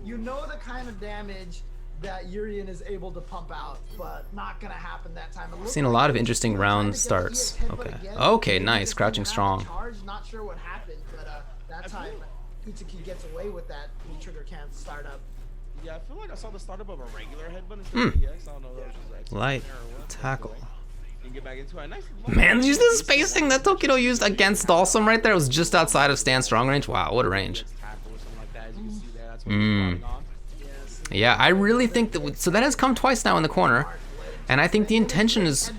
You know the kind of damage that Urian is able to pump out, but not gonna happen that time.
I've seen a lot of interesting round starts. Okay. Okay, nice. Crouching strong.
Not sure what happened, but that time Itsukick gets away with that. The trigger can't start up.
Yeah, I feel like I saw the startup of a regular headbutt instead of EX. I don't know if that was just
Light tackle.
Get back into it. Nice.
Man, did you see the spacing that Tokido used against Dalsum right there? It was just outside of stand strong range. Wow, what a range. Yeah, I really think that, so that has come twice now in the corner, and I think the intention is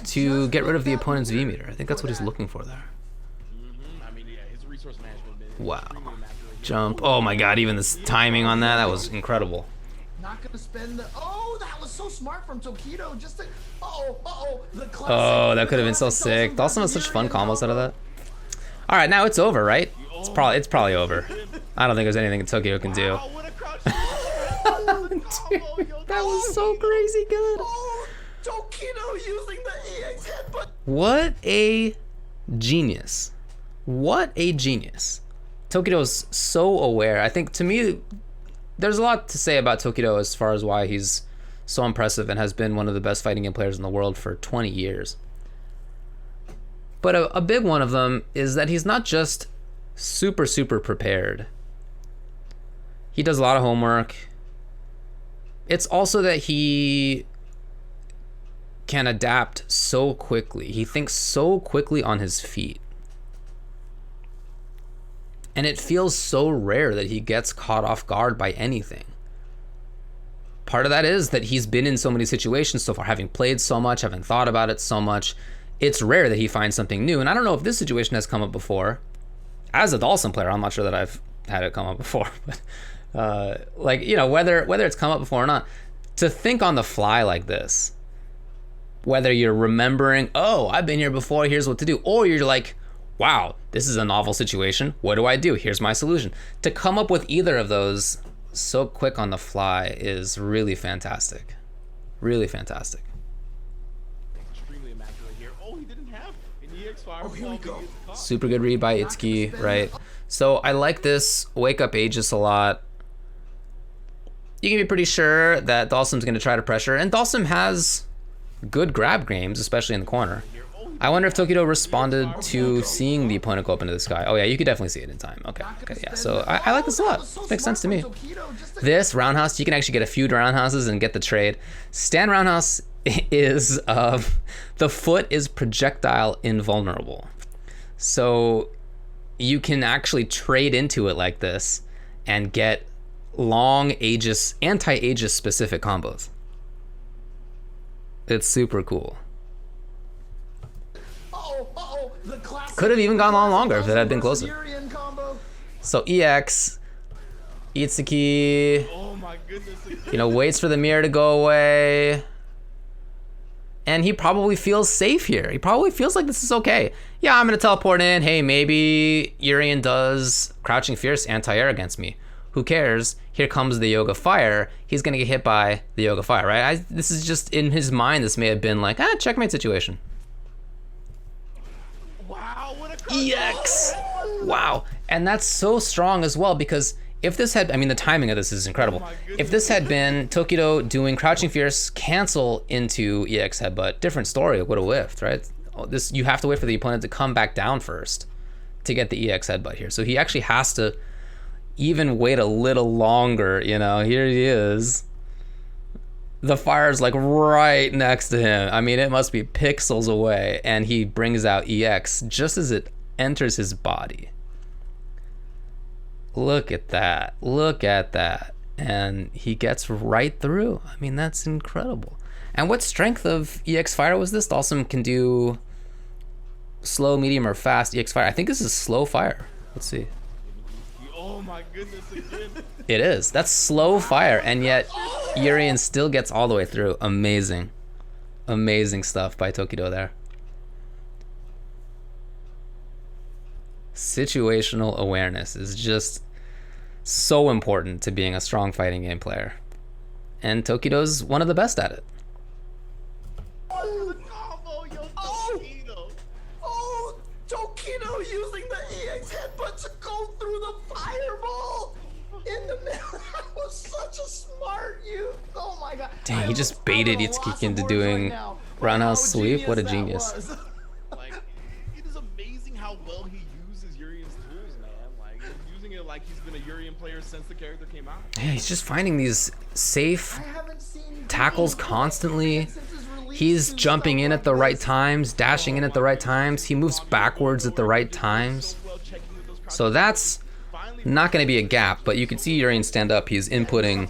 to get rid of the opponent's V meter. I think that's what he's looking for there. Wow. Jump. Oh my god, even this timing on that was incredible.
Not gonna spend the, oh, that was so smart from Tokido, just to,
oh, that could have been so sick. Dalsum has such fun combos out of that. All right, now it's over, right? It's probably over. I don't think there's anything Tokido can do. Dude, That was so crazy good.
Oh, Tokido using the EX headbutt.
What a genius. What a genius. Tokido's so aware. I think, to me, there's a lot to say about Tokido as far as why he's so impressive and has been one of the best fighting game players in the world for 20 years. But a big one of them is that he's not just super prepared. He does a lot of homework. It's also that he can adapt so quickly. He thinks so quickly on his feet. And it feels so rare that he gets caught off guard by anything. Part of that is that he's been in so many situations so far, having played so much, having thought about it so much. It's rare that he finds something new. And I don't know if this situation has come up before. As a Dhalsim player, I'm not sure that I've had it come up before. But like, you know, whether it's come up before or not, to think on the fly like this, whether you're remembering, oh, I've been here before, here's what to do, or you're like, wow, this is a novel situation, what do I do? Here's my solution. To come up with either of those so quick on the fly is really fantastic. Really fantastic.
Extremely immaculate here. Oh, he didn't have an EX fire.
Here we go.
Super good read by Itsukick, right? So I like this wake up Aegis a lot. You can be pretty sure that Dhalsim's going to try to pressure, and Dhalsim has good grab games, especially in the corner. I wonder if Tokido responded to seeing the opponent go up into the sky. Oh yeah, you could definitely see it in time. Okay, yeah, so I like this a lot. Makes sense to me. This roundhouse, you can actually get a few roundhouses and get the trade. Stand roundhouse is, the foot is projectile invulnerable. So you can actually trade into it like this and get long Aegis, anti-Aegis specific combos. It's super cool. Could have even gone on longer if it had been closer. So EX, Itsukick,
Oh my goodness.
you know, waits for the mirror to go away. And he probably feels safe here. He probably feels like this is okay. Yeah, I'm gonna teleport in. Hey, maybe Urien does Crouching Fierce anti-air against me. Who cares? Here comes the Yoga Fire. He's gonna get hit by the Yoga Fire, right? This is just in his mind. This may have been like, checkmate situation.
Wow, what a
EX. Wow. And that's so strong as well, because if this had, I mean, the timing of this is incredible. If this had been Tokido doing Crouching Fierce, cancel into EX headbutt, different story, it would have whiffed, right? This, you have to wait for the opponent to come back down first to get the EX headbutt here. So he actually has to even wait a little longer, you know, here he is. The fire's like right next to him. I mean, it must be pixels away, and he brings out EX just as it enters his body. Look at that. Look at that. And he gets right through. I mean, that's incredible. And what strength of EX Fire was this? Dhalsim can do slow, medium, or fast EX Fire. I think this is slow fire. Let's see.
Oh my goodness again.
It is. That's slow fire, and yet Urien still gets all the way through. Amazing. Amazing stuff by Tokido there. Situational awareness is just so important to being a strong fighting game player. And Tokido's one of the best at it.
Oh, the combo, yo, Tokido.
Oh, Tokido using the EX headbutt to go through the fireball in the middle. That was such a smart use. Oh my god.
Dang, he just baited Itsukick into doing roundhouse sweep. What a genius.
Like, it is amazing how well he uses Urien's tools, man. Like, he's using it like he's been a Urien player since the character came out.
Yeah, he's just finding these safe tackles constantly. He's jumping in at the right times, dashing in at the right times. He moves backwards at the right times. So that's not going to be a gap, but you can see Urien stand up. He's inputting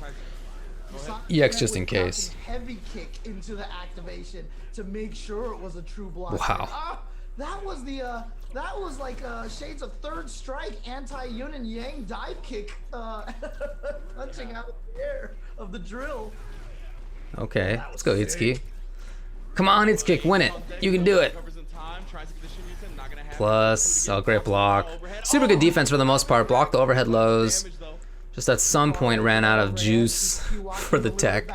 EX just in case.
Heavy kick into the activation to make sure it was a true block.
Wow.
That was the that was like shades of Third Strike anti-yin and yang dive kick punching out of the air of the drill.
Okay, let's go Itsukick. Come on, Itsukick, win it. You can do it. Plus, great block. Super good defense for the most part. Blocked the overhead lows. Just at some point ran out of juice for the tech.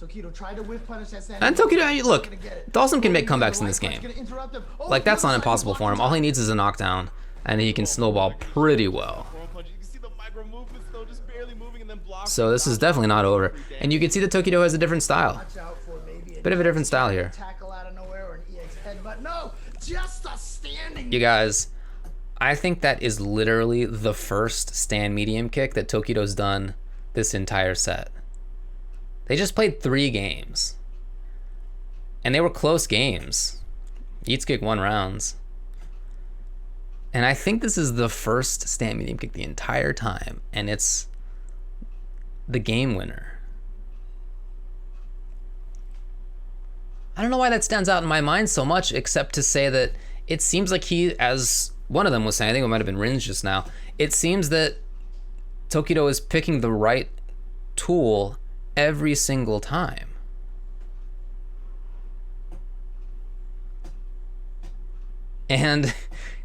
Tokido tried to whiff punish that
And Tokido, look, Dhalsim can make comebacks in this game. Like, that's not impossible for him. All he needs is a knockdown, and he can snowball pretty well. So this is definitely not over. And you can see that Tokido has a different style. Bit of a different style here. You guys, I think that is literally the first stand medium kick that Tokido's done this entire set. They just played 3 games. And they were close games. Itsukick won rounds. And I think this is the first stand medium kick the entire time. And it's the game winner. I don't know why that stands out in my mind so much, except to say that it seems like he, as one of them was saying, I think it might have been Rins just now, it seems that Tokido is picking the right tool every single time. And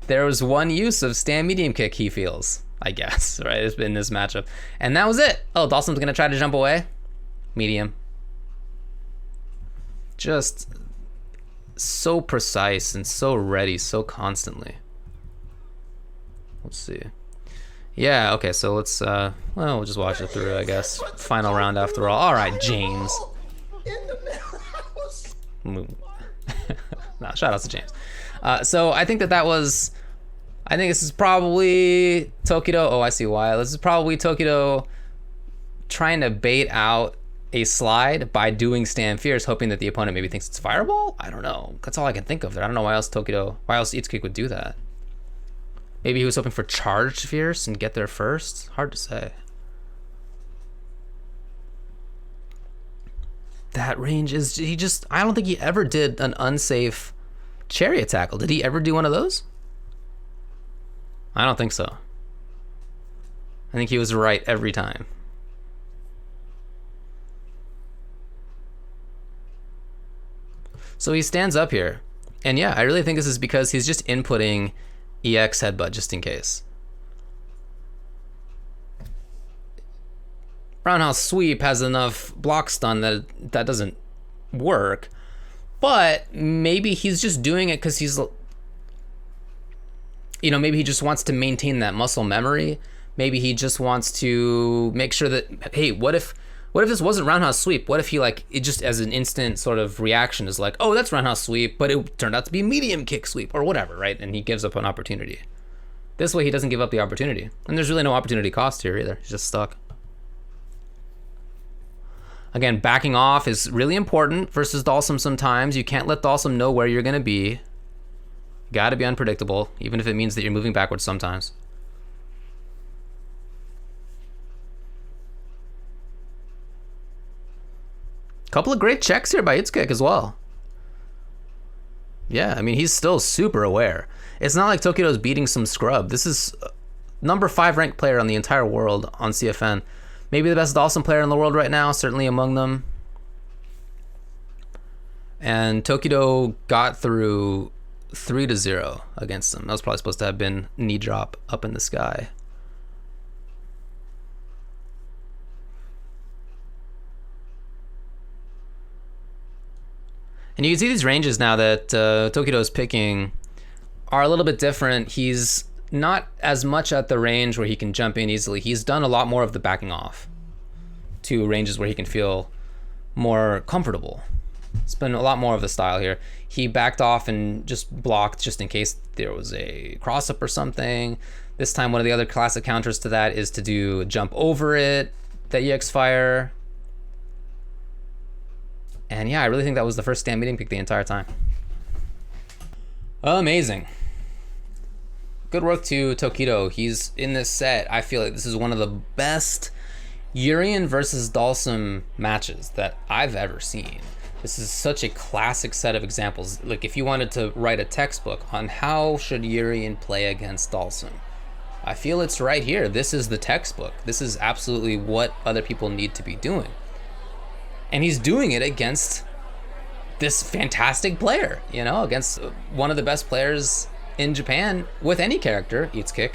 there was one use of stand medium kick, he feels, I guess, right? It's been this matchup. And that was it. Oh, Dhalsim's gonna try to jump away. Medium. Just so precise and so ready so constantly. Let's see. Yeah, okay, so let's, well, we'll just watch it through, I guess. Final round after all. All right, James. No, shout out to James. So I think that was, I think this is probably Tokido. Oh, I see why. This is probably Tokido trying to bait out a slide by doing stand fierce, hoping that the opponent maybe thinks it's fireball. I don't know. That's all I can think of there. I don't know why else Itsukick would do that. Maybe he was hoping for charged fierce and get there first. Hard to say. That range is, I don't think he ever did an unsafe chariot tackle. Did he ever do one of those? I don't think so. I think he was right every time. So he stands up here. And yeah, I really think this is because he's just inputting EX headbutt just in case. Roundhouse sweep has enough block stun that doesn't work. But maybe he's just doing it because he's, you know, maybe he just wants to maintain that muscle memory. Maybe he just wants to make sure that, hey, what if this wasn't roundhouse sweep? What if he, like, it just as an instant sort of reaction is like, oh, that's roundhouse sweep, but it turned out to be medium kick sweep or whatever, right? And he gives up an opportunity. This way he doesn't give up the opportunity. And there's really no opportunity cost here either. He's just stuck. Again, backing off is really important versus Dhalsim sometimes. You can't let Dhalsim know where you're going to be. Got to be unpredictable, even if it means that you're moving backwards sometimes. Couple of great checks here by Itsukick as well. Yeah, I mean, he's still super aware. It's not like Tokido's beating some scrub. This is number 5 ranked player on the entire world on CFN. Maybe the best Dhalsim player in the world right now, certainly among them. And Tokido got through 3-0 against him. That was probably supposed to have been knee drop up in the sky. And you can see these ranges now that Tokido's picking are a little bit different. He's not as much at the range where he can jump in easily. He's done a lot more of the backing off to ranges where he can feel more comfortable. It's been a lot more of the style here. He backed off and just blocked just in case there was a cross up or something. This time, one of the other classic counters to that is to do jump over it, that EX fire. And yeah, I really think that was the first stand medium kick the entire time. Amazing. Good work to Tokido. He's in this set. I feel like this is one of the best Urien versus Dhalsim matches that I've ever seen. This is such a classic set of examples. Like, if you wanted to write a textbook on how should Urien play against Dhalsim, I feel it's right here. This is the textbook. This is absolutely what other people need to be doing. And he's doing it against this fantastic player, you know, against one of the best players in Japan with any character, Itsukick,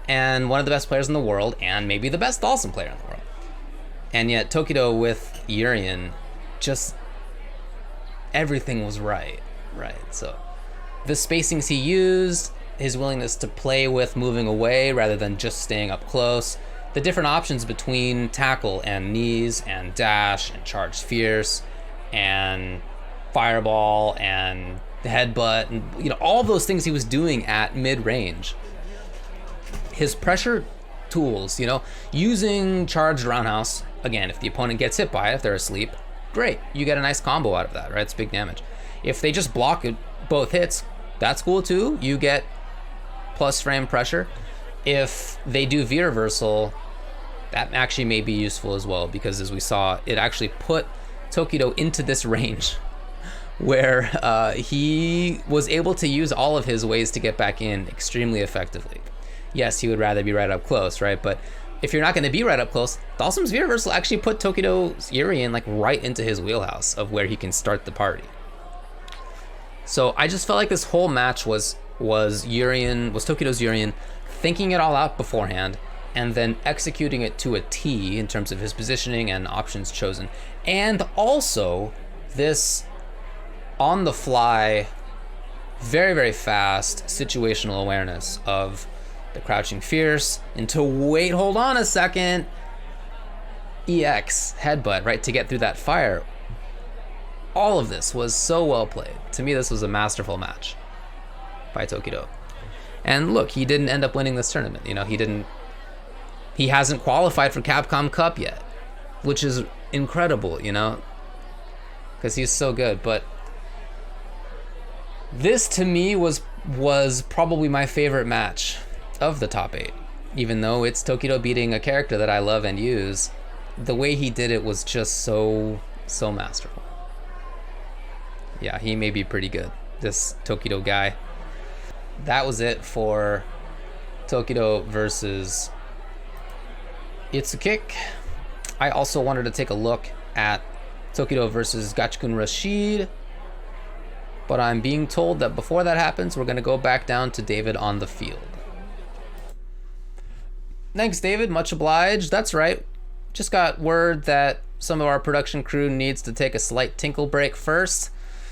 and one of the best players in the world, and maybe the best Dhalsim player in the world. And yet Tokido with Urien just everything was right. So the spacings he used, his willingness to play with moving away rather than just staying up close, the different options between tackle and knees and dash and charge fierce and fireball and the headbutt, and all those things he was doing at mid-range. His pressure tools, using charged roundhouse, again, if the opponent gets hit by it, if they're asleep, great, you get a nice combo out of that, right? It's big damage. If they just block it, both hits, that's cool too, you get plus frame pressure. If they do V reversal, that actually may be useful as well, because as we saw, it actually put Tokido into this range where he was able to use all of his ways to get back in extremely effectively. Yes, he would rather be right up close, right? But if you're not going to be right up close, Dalsum's V reversal actually put Tokido's Urien like right into his wheelhouse of where he can start the party. So I just felt like this whole match was Tokido's Urien thinking it all out beforehand and then executing it to a T in terms of his positioning and options chosen. And also this on the fly, very, very fast situational awareness of the crouching fierce into wait, hold on a second, EX headbutt, right, to get through that fire. All of this was so well played. To me, this was a masterful match by Tokido. And look, he didn't end up winning this tournament. He hasn't qualified for Capcom Cup yet, which is incredible, because he's so good. But this to me was probably my favorite match of the top 8, even though it's Tokido beating a character that I love and use. The way he did it was just so masterful. Yeah, he may be pretty good, this Tokido guy. That was it for Tokido versus Itsukick. I also wanted to take a look at Tokido versus Gachikun Rashid, but I'm being told that before that happens, we're going to go back down to David on the field. Thanks, David. Much obliged. That's right. Just got word that some of our production crew needs to take a slight tinkle break first,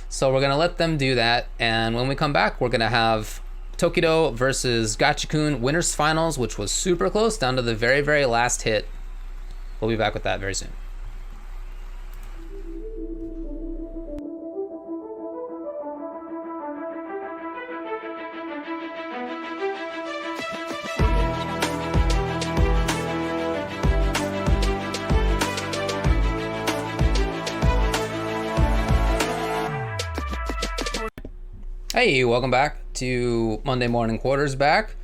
so we're going to let them do that, and when we come back, we're going to have Tokido versus Gachikun winners finals, which was super close down to the very, very last hit. We'll be back with that very soon. Hey, welcome back to Monday Morning Quarters back.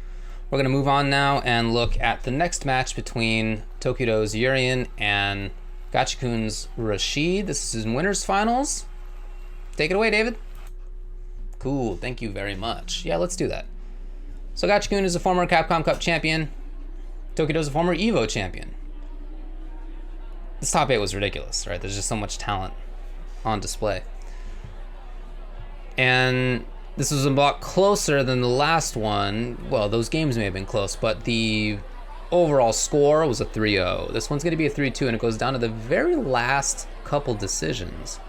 We're going to move on now and look at the next match between Tokido's Urien and Gachikun's Rashid. This is in winners finals. Take it away, David. Cool, thank you very much. Yeah, let's do that. So Gachikun is a former Capcom Cup champion. Tokido's a former EVO champion. This top 8 was ridiculous, right? There's just so much talent on display. And this was a lot closer than the last one. Well, those games may have been close, but the overall score was a 3-0. This one's going to be a 3-2, and it goes down to the very last couple decisions.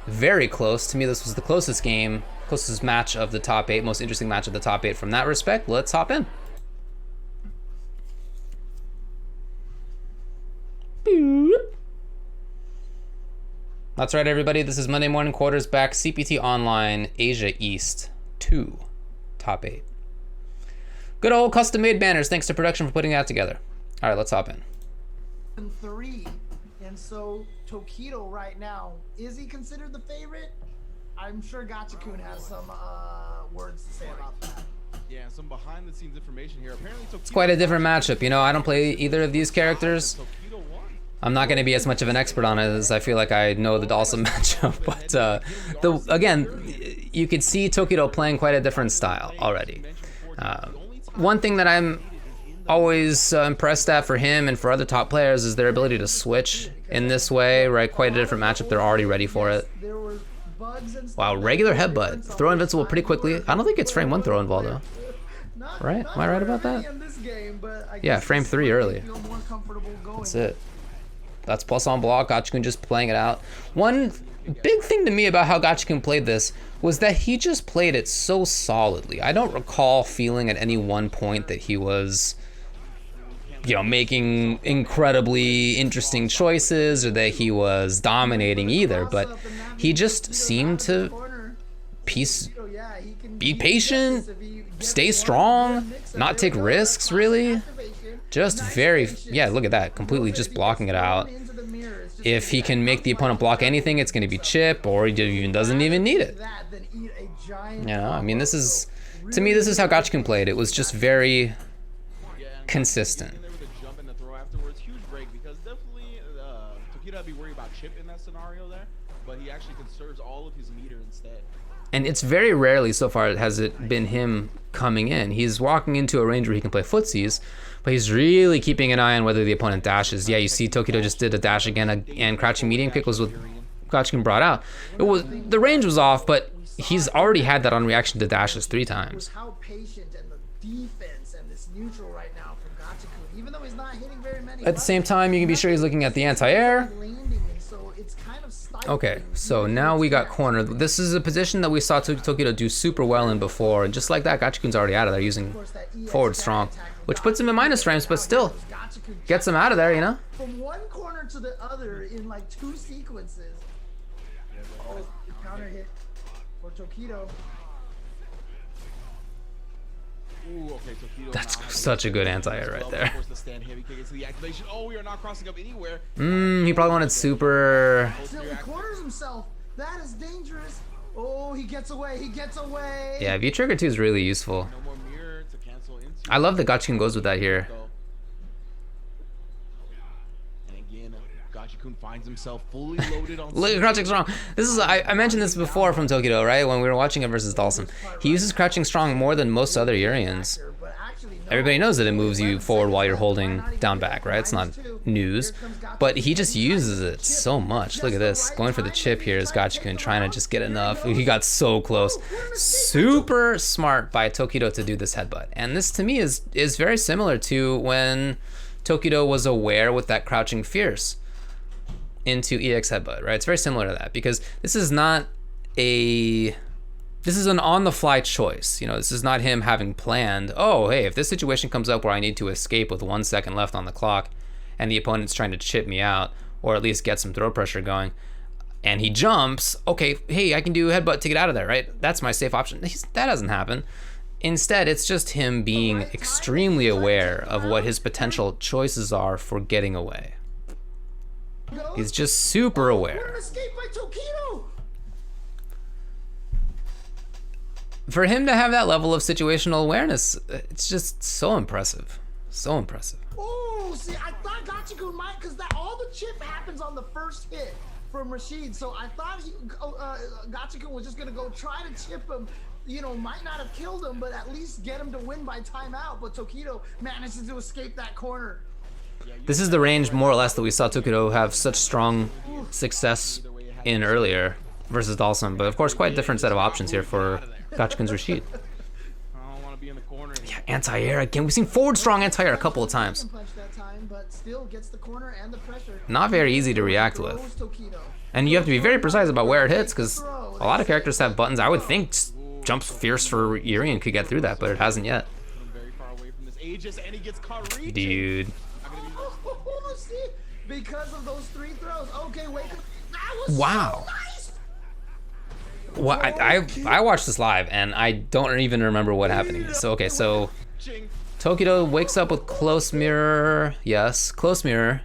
Very close. To me, this was the closest game, closest match of the top 8, most interesting match of the top 8 from that respect. Let's hop in. That's right, everybody. This is Monday Morning Quarters back. CPT Online Asia East 2 top 8. Good old custom-made banners. Thanks to production for putting that together. All right, let's hop in.
3, and so Tokido right now, is he considered the favorite? I'm sure Gachikun has some words to say about that.
Yeah, some behind-the-scenes information here. Apparently,
it's quite a different matchup. I don't play either of these characters. I'm not going to be as much of an expert on it as I feel like I know the Dalsum matchup, but again, you could see Tokido playing quite a different style already. One thing that I'm always impressed at for him and for other top players is their ability to switch in this way, right? Quite a different matchup. They're already ready for it. Wow, regular headbutt. Throw invincible pretty quickly. I don't think it's frame 1 throw involved though. Right? Am I right about that? Yeah, frame 3 early. That's it. That's plus on block. Gachikun just playing it out. One big thing to me about how Gachikun played this was that he just played it so solidly. I don't recall feeling at any one point that he was, you know, making incredibly interesting choices or that he was dominating either, but he just seemed to be patient, stay strong, not take risks really. Just very, yeah, look at that, completely just blocking it out. If he can make the opponent block anything, it's going to be chip, or he even doesn't even need it. You know, I mean, this is, to me, this is how Gachikun played. It was just very consistent.
Huge break because definitely Tokido would be worried about chip in that scenario there, but he actually conserves all of his meter instead.
And it's very rarely so far has it been him coming in. He's walking into a range where he can play footsies, but he's really keeping an eye on whether the opponent dashes. Yeah, you see Tokido just did a dash again, and crouching medium kick was what Gachikun brought out. It was, the range was off, but he's already had that on reaction to dashes 3 times.
How patient and the defense and this neutral right now from Gachikun, even though he's not hitting very many.
At the same time, you can be sure he's looking at the anti-air. Okay, so now we got corner. This is a position that we saw Tokido do super well in before, and just like that, Gachikun's already out of there using forward strong, which puts him in minus frames, but still gets him out of there, you know?
From one corner to the other in like 2 sequences. Oh, counter hit for Tokido.
Ooh, okay, Tokido.
That's such a good anti-air right there.
Oh, we are not crossing up anywhere.
He probably wanted super.
Still, he corners himself. That is dangerous. Oh, he gets away. He gets away.
Yeah, V trigger 2 is really useful.
No more mirror to cancel into.
I love that Gachikun goes with that here.
And again, Gachikun finds himself fully loaded on.
Look at crouching strong. This is I mentioned this before from Tokido, right? When we were watching it versus Dalsum. He uses crouching strong more than most other Urians. Everybody knows that it moves you forward while you're holding down back, right? It's not news, but he just uses it so much. Look at this, going for the chip here is Gachikun trying to just get enough. He got so close. Super smart by Tokido to do this headbutt. And this to me is very similar to when Tokido was aware with that crouching fierce into EX headbutt, right? It's very similar to that because this is not this is an on-the-fly choice. You know, this is not him having planned, oh, hey, if this situation comes up where I need to escape with 1 second left on the clock and the opponent's trying to chip me out or at least get some throw pressure going and he jumps, okay, hey, I can do a headbutt to get out of there, right? That's my safe option. That doesn't happen. Instead, it's just him being extremely aware of what his potential choices are for getting away. He's just super aware.
Escape by Tokido.
For him to have that level of situational awareness, it's just so impressive. So impressive.
Oh, see, I thought Gachikun might, because all the chip happens on the first hit from Rashid. So I thought Gachikun was just going to go try to chip him. You know, might not have killed him, but at least get him to win by timeout. But Tokido manages to escape that corner.
This is the range, more or less, that we saw Tokido have such strong success in earlier versus Dalsum. But of course, quite a different set of options here for Gachikun's Rashid.
I don't want to be in the corner.
Yeah, anti-air again. We've seen forward strong anti-air a couple of times. Not very easy to react with. And you have to be very precise about where it hits because a lot of characters have buttons. I would think jumps fierce for Urian could get through that, but it hasn't yet. Dude.
Because of those 3 throws. Okay, wait.
Wow. Well, I watched this live and I don't even remember what happened. So okay, so Tokido wakes up with close mirror. Yes, close mirror.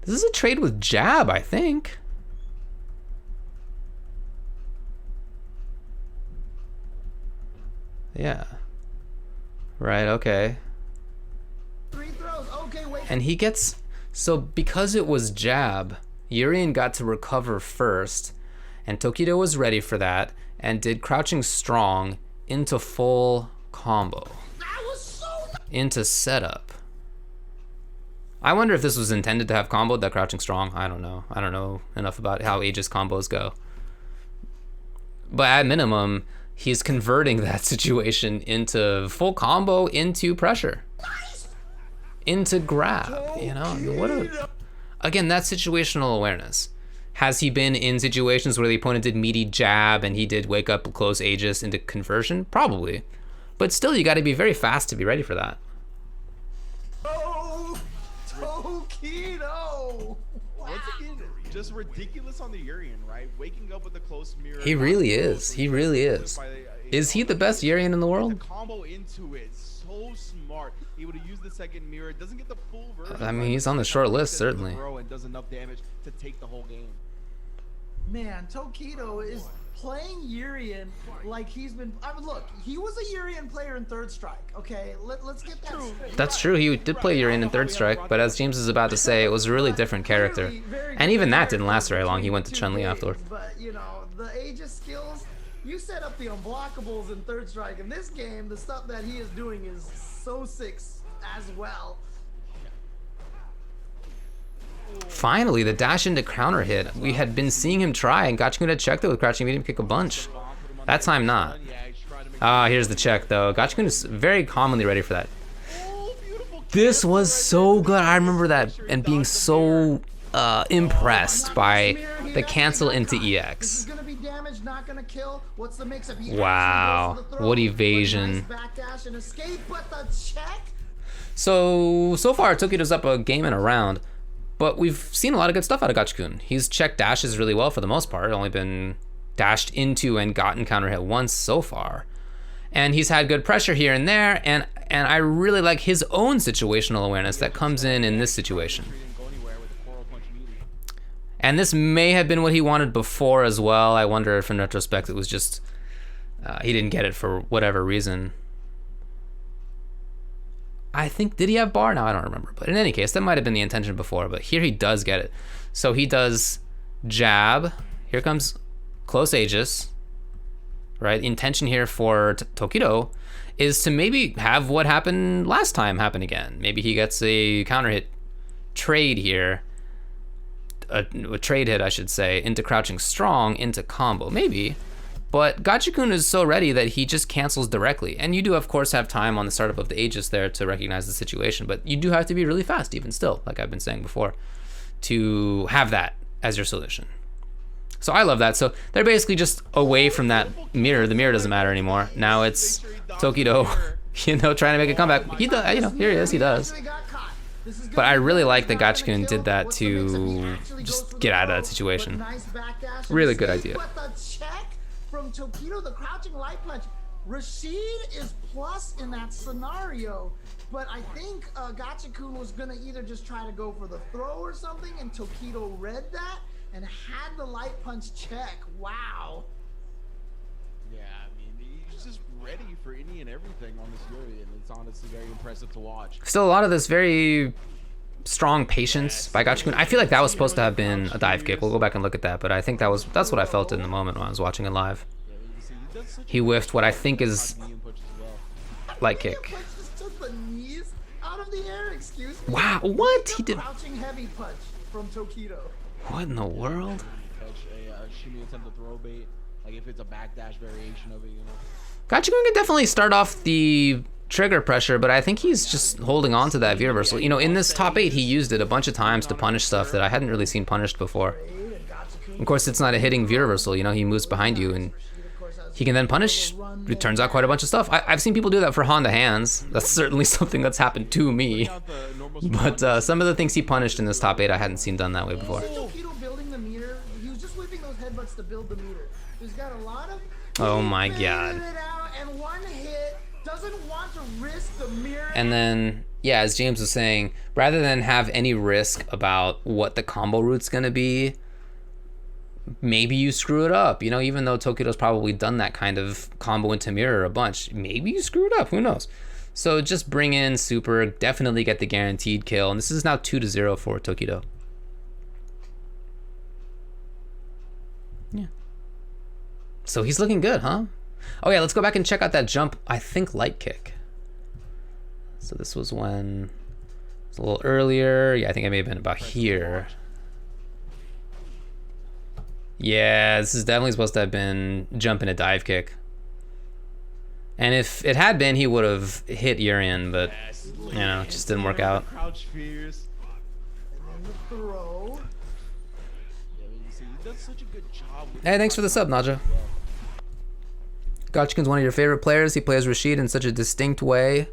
This is a trade with jab, I think. Yeah. Right, okay.
3 throws. Okay, wait.
And he gets, so because it was jab, Urian got to recover first. And Tokido was ready for that and did crouching strong into full combo.
That was so
into setup. I wonder if this was intended to have comboed that crouching strong. I don't know. I don't know enough about how Aegis combos go. But at minimum, he's converting that situation into full combo into pressure. Into grab, you know? I mean, what again, that's situational awareness. Has he been in situations where the opponent did meaty jab and he did wake up close Aegis into conversion? Probably. But still, you got to be very fast to be ready for that.
Oh, Tokido!
Once again, just ridiculous on the Urian, right? Waking up with a close mirror.
He really is. He really is. Is he the best Urian in the world?
The combo into it, so smart. Able to use the second mirror. Doesn't get the full version.
I mean, he's on the short list, certainly.
And does enough damage to take the whole game.
Man, Tokido is playing Urian like he's been. I mean, look, he was a Urian player in Third Strike. Okay, let's get that straight.
That's true. He did play Urian in Third Strike, but as James is about to say, it was a really different character. And even that didn't last very long. He went to Chun-Li afterward.
But you know, the Aegis skills. You set up the unblockables in Third Strike. In this game, the stuff that he is doing is so sick as well.
Finally, the dash into counter hit. We had been seeing him try, and Gachikun had checked it with crouching medium kick a bunch. That time not. Here's the check though. Gachikun is very commonly ready for that. This was so good. I remember that and being so impressed by the cancel into EX. Wow, what evasion. So far Tokido's up a game and a round, but we've seen a lot of good stuff out of Gachikun. He's checked dashes really well for the most part, only been dashed into and gotten counter hit once so far. And he's had good pressure here and there, and I really like his own situational awareness that comes in this situation. And this may have been what he wanted before as well. I wonder if in retrospect it was just he didn't get it for whatever reason. I think, did he have bar? No, I don't remember. But in any case, that might have been the intention before, but here he does get it. So he does jab. Here comes close Aegis, right? The intention here for Tokido is to maybe have what happened last time happen again. Maybe he gets a counter hit trade here. A trade hit, I should say, into crouching strong, into combo, maybe. But Gachikun is so ready that he just cancels directly. And you do, of course, have time on the startup of the Aegis there to recognize the situation, but you do have to be really fast, even still, like I've been saying before, to have that as your solution. So I love that. So they're basically just away from that mirror. The mirror doesn't matter anymore. Now it's Tokido, trying to make a comeback. He does, here he is, he does. But I really like that Gachikun did that to just get out of that situation. Really good idea.
But the check from Tokido, the crouching light punch, Rashid is plus in that scenario. But I think Gachikun was gonna either just try to go for the throw or something, and Tokido read that and had the light punch check. Wow.
Yeah, I mean, he's just ready for any and everything on this Yuri, and it's honestly very impressive to watch.
Still a lot of this very strong patience by Gachikun. I feel like that was supposed to have been a dive kick. We'll go back and look at that, but I think that's what I felt in the moment when I was watching it live. He whiffed what I think is light kick. Wow, what? He did.
Crouching heavy punch from Tokido.
What in the world?
Shimmy attempt to throw bait, like if it's a backdash variation of it,
Gachikun can definitely start off the trigger pressure, but I think he's just holding on to that V-reversal. In this top 8, he used it a bunch of times to punish stuff that I hadn't really seen punished before. Of course, it's not a hitting V-reversal, he moves behind you, and he can then punish. It turns out quite a bunch of stuff. I've seen people do that for Honda hands. That's certainly something that's happened to me. But some of the things he punished in this top 8, I hadn't seen done that way before.
Tokido building the meter, he was just whipping those headbutts to build the meter. He's got a lot of...
Oh my god.
And one hit, doesn't want to risk the mirror.
And then, yeah, as James was saying, rather than have any risk about what the combo route's gonna be, maybe you screw it up. Even though Tokido's probably done that kind of combo into mirror a bunch, maybe you screw it up, who knows? So just bring in super, definitely get the guaranteed kill, and this is now 2-0 for Tokido. Yeah. So he's looking good, huh? Oh yeah, let's go back and check out that jump, I think light kick. So this was when, it's a little earlier. Yeah, I think it may have been about here. Yeah, this is definitely supposed to have been jumping a dive kick. And if it had been, he would have hit Urian, but, it just didn't work out.
the throw.
Yeah, you see, he does such a good job with
Hey, thanks for the sub, Naja. Gachikun's one of your favorite players. He plays Rashid in such a distinct way.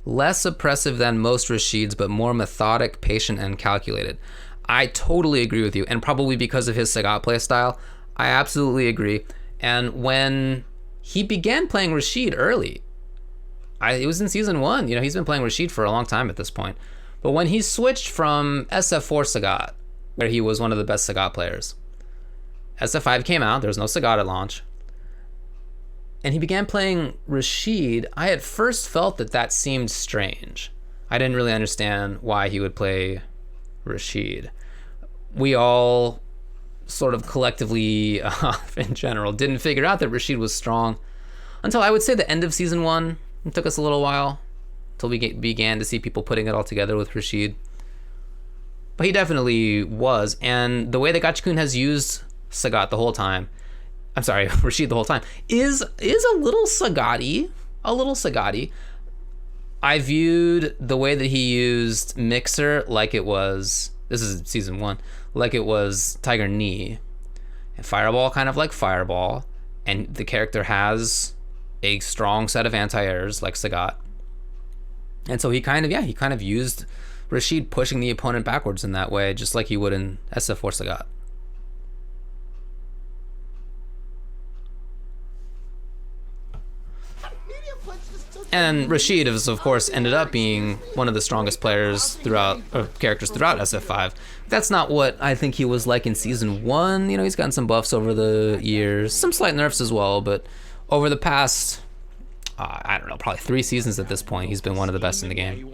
Less oppressive than most Rashids, but more methodic, patient, and calculated. I totally agree with you, and probably because of his Sagat play style, I absolutely agree. And when he began playing Rashid early, it was in season 1. You know, he's been playing Rashid for a long time at this point. But when he switched from SF4 Sagat, where he was one of the best Sagat players, SF5 came out, there was no Sagat at launch, and he began playing Rashid, I at first felt that seemed strange. I didn't really understand why he would play Rashid. We all sort of collectively, in general, didn't figure out that Rashid was strong until I would say the end of season 1. It took us a little while until we began to see people putting it all together with Rashid. But he definitely was, and the way that Gachikun has used Sagat the whole time, I'm sorry, Rashid the whole time, is a little Sagat-y. I viewed the way that he used Mixer like it was, this is season 1, like it was Tiger Knee. And Fireball kind of like Fireball, and the character has a strong set of anti-airs like Sagat. And so he kind of used Rashid pushing the opponent backwards in that way, just like he would in SF4 Sagat. And Rashid has, of course, ended up being one of the strongest characters throughout SF5. That's not what I think he was like in season 1. You know, he's gotten some buffs over the years, some slight nerfs as well, but over the past, I don't know, probably 3 seasons at this point, he's been one of the best in the game.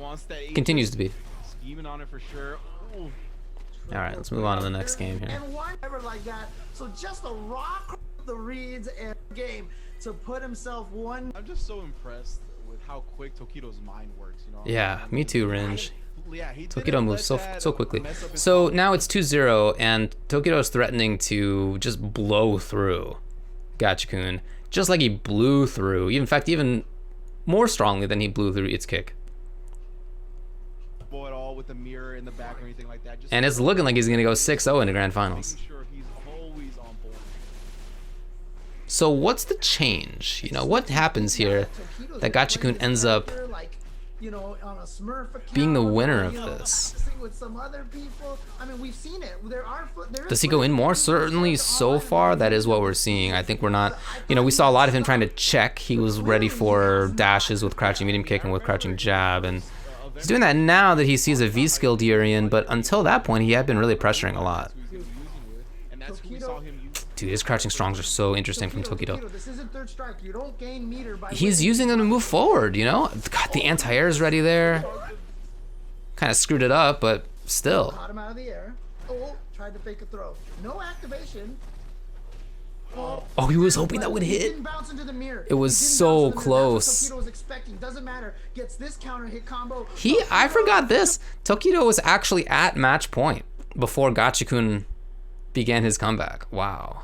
Continues to be.
Scheming on it for sure. Ooh.
All right, let's move on to the next game here.
And one ever like that. So just a rock the reads and game to put himself one.
I'm just so impressed with how quick Tokido's mind works, you know.
Yeah, me too, Ringe.
Yeah,
Tokido moves so quickly. So now it's 2-0, and Tokido is threatening to just blow through Gachikun, just like he blew through, in fact, even more strongly than he blew through Itsukick.
At all with the mirror in the back or anything like that. Just
And it's looking like he's going to go 6-0 in the grand finals.
sure he's always on board.
So what's the change? You know, what happens here that Gachikun ends up being the winner of this?
With some other people. I mean, we've seen it.
Does he go in more? Certainly so far, that is what we're seeing. I think we're not, you know, we saw a lot of him trying to check. He was ready for dashes with crouching medium kick and with crouching jab, and he's doing that now that he sees a V-skill Durian, but until that point, he had been really pressuring a lot. Dude, his crouching strongs are so interesting from Tokido. He's using them to move forward, you know? God, the anti-air is ready there. Kind of screwed it up, but still.
Caught him out of the air. Oh, tried to fake a throw. No activation.
Oh, he was hoping that would hit. It was so close.
Doesn't matter. Gets this counter hit combo.
I forgot this. Tokido was actually at match point before Gachikun began his comeback. Wow.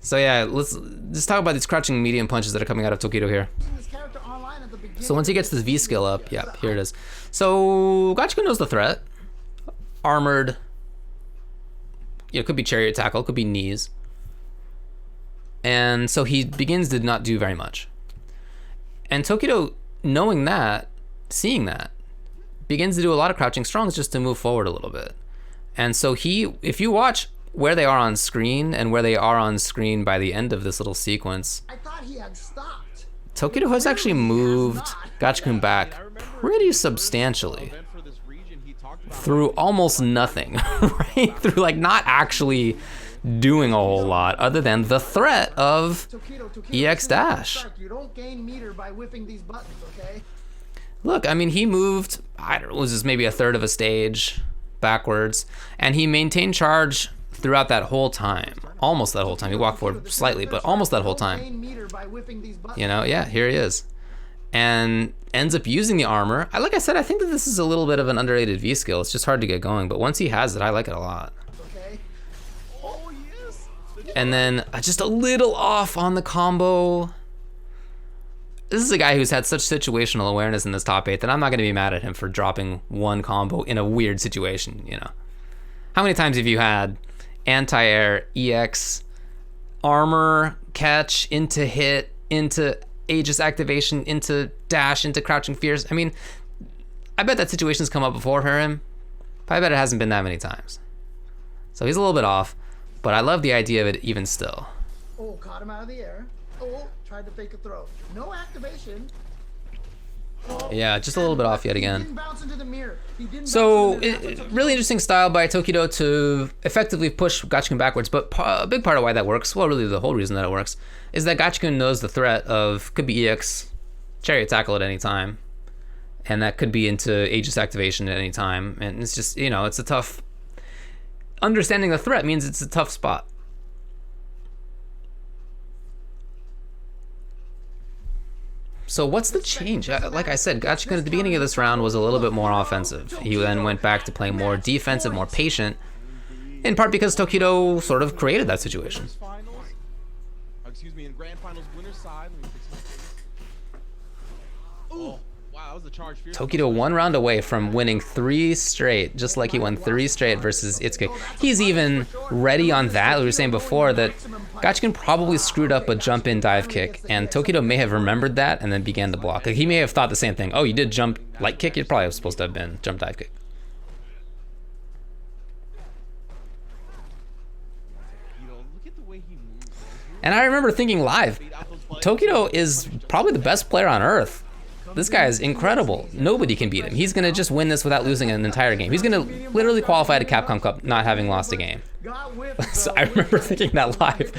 So yeah, let's just talk about these crouching medium punches that are coming out of Tokido here. So once he gets this V skill up, yeah, here it is. So Gachikun knows the threat. Armored. You know, could be chariot tackle, could be knees. And so he begins to not do very much. And Tokido, knowing that, seeing that, begins to do a lot of crouching strongs just to move forward a little bit. And so if you watch where they are on screen and where they are on screen by the end of this little sequence,
I thought he had stopped.
Tokido has actually moved Gachikun back pretty substantially through almost nothing, right? Through like not actually doing a whole lot other than the threat of EX dash.
You don't gain meter by whipping these buttons, okay?
Look, I mean, he moved, I don't know, was this maybe a third of a stage backwards, and he maintained charge throughout that whole time. Almost that whole time. He walked forward slightly, but almost that whole time. You know, yeah, here he is. And ends up using the armor. Like I said, I think that this is a little bit of an underrated V skill. It's just hard to get going, but once he has it, I like it a lot. And then just a little off on the combo. this is a guy who's had such situational awareness in this top 8 that I'm not going to be mad at him for dropping one combo in a weird situation, you know. How many times have you had anti-air, EX, armor, catch, into hit, into Aegis activation, into dash, into crouching fierce? I mean, I bet that situation's come up before for him, but I bet it hasn't been that many times. So he's a little bit off, but I love the idea of it even still.
Oh, caught him out of the air. Oh, tried to fake a throw. No activation. Oh,
Yeah, just a little bit off yet
he
again.
didn't bounce into the mirror. He didn't
So,
bounce into the mirror.
really interesting style by Tokido to effectively push Gachikun backwards, but a big part of why that works, well, really the whole reason that it works, is that Gachikun knows the threat of, could be EX, Chariot Tackle at any time, and that could be into Aegis activation at any time, and it's just, you know, it's a tough... Understanding the threat means it's a tough spot. So what's the change? Like I said, Gachikun at the beginning of this round was a little bit more offensive. He then went back to playing more defensive, more patient, in part because Tokido sort of created that situation.
In grand finals winner's side. Let me fix my face. Oh, wow, that was a charge.
Tokido 1 round away from winning 3 straight, just like he won 3 straight versus Itsukick. He's even ready on that. We were saying before that Gachikun probably screwed up a jump-in dive kick, and Tokido may have remembered that and then began to block. Like, he may have thought the same thing. Oh, you did jump light kick? It probably was supposed to have been jump dive kick. And I remember thinking live, Tokido is probably the best player on earth. This guy is incredible. Nobody can beat him. He's going to just win this without losing an entire game. He's going to literally qualify to Capcom Cup not having lost a game. So I remember thinking that live.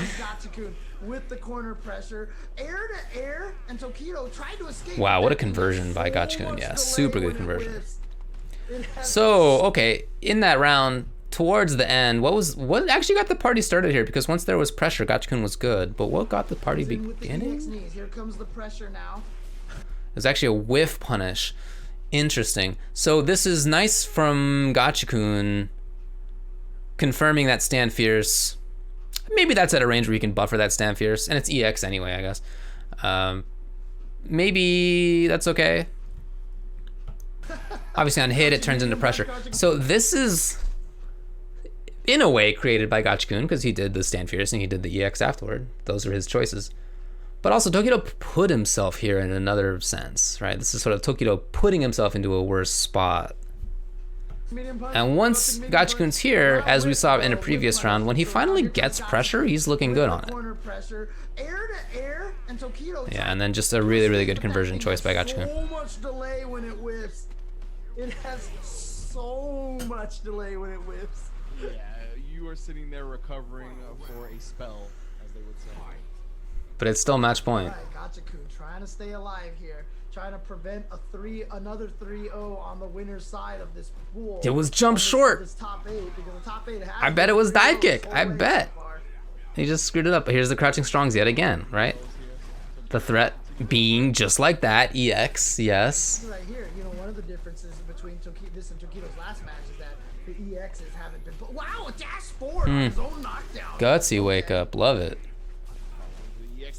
With the corner pressure, air to air, and Tokido tried to escape.
Wow, what a conversion by Gachikun. Yeah, super good conversion. So, okay, in that round, towards the end, what actually got the party started here? Because once there was pressure, Gachikun was good. But what got the party beginning?
Here comes the pressure now.
It was actually a whiff punish. Interesting. So this is nice from Gachikun, confirming that stand fierce. Maybe that's at a range where you can buffer that stand fierce, and it's EX anyway, I guess. Maybe that's okay. Obviously on hit, it turns into pressure. So this is, in a way, created by Gachikun, because he did the stand fierce and he did the EX afterward. Those are his choices. But also, Tokido put himself here in another sense, right? This is sort of Tokido putting himself into a worse spot. And once Gachikun's here, as we saw in a previous round, when he finally gets pressure, he's looking good on it. Yeah, and then just a really, really good conversion choice by Gachikun.
So much delay when it whiffs. It has so much delay when it whiffs.
Yeah, you are sitting there recovering for a spell, as they would say.
But it's still match point.
Right, Gachikun trying to stay alive here, trying to prevent another 3-0 on the winner's side of this pool.
It was jump short.
This top 8, because the top 8
I bet it was dive kick. I bet. He just screwed it up. But here's the crouching strongs yet again, right? The threat being just like that. EX, yes.
Right here, you know, one of the differences between this and Tokido's last match is that the EXs haven't been. Wow, a dash forward on his own knockdown.
Gutsy wake up. Love it.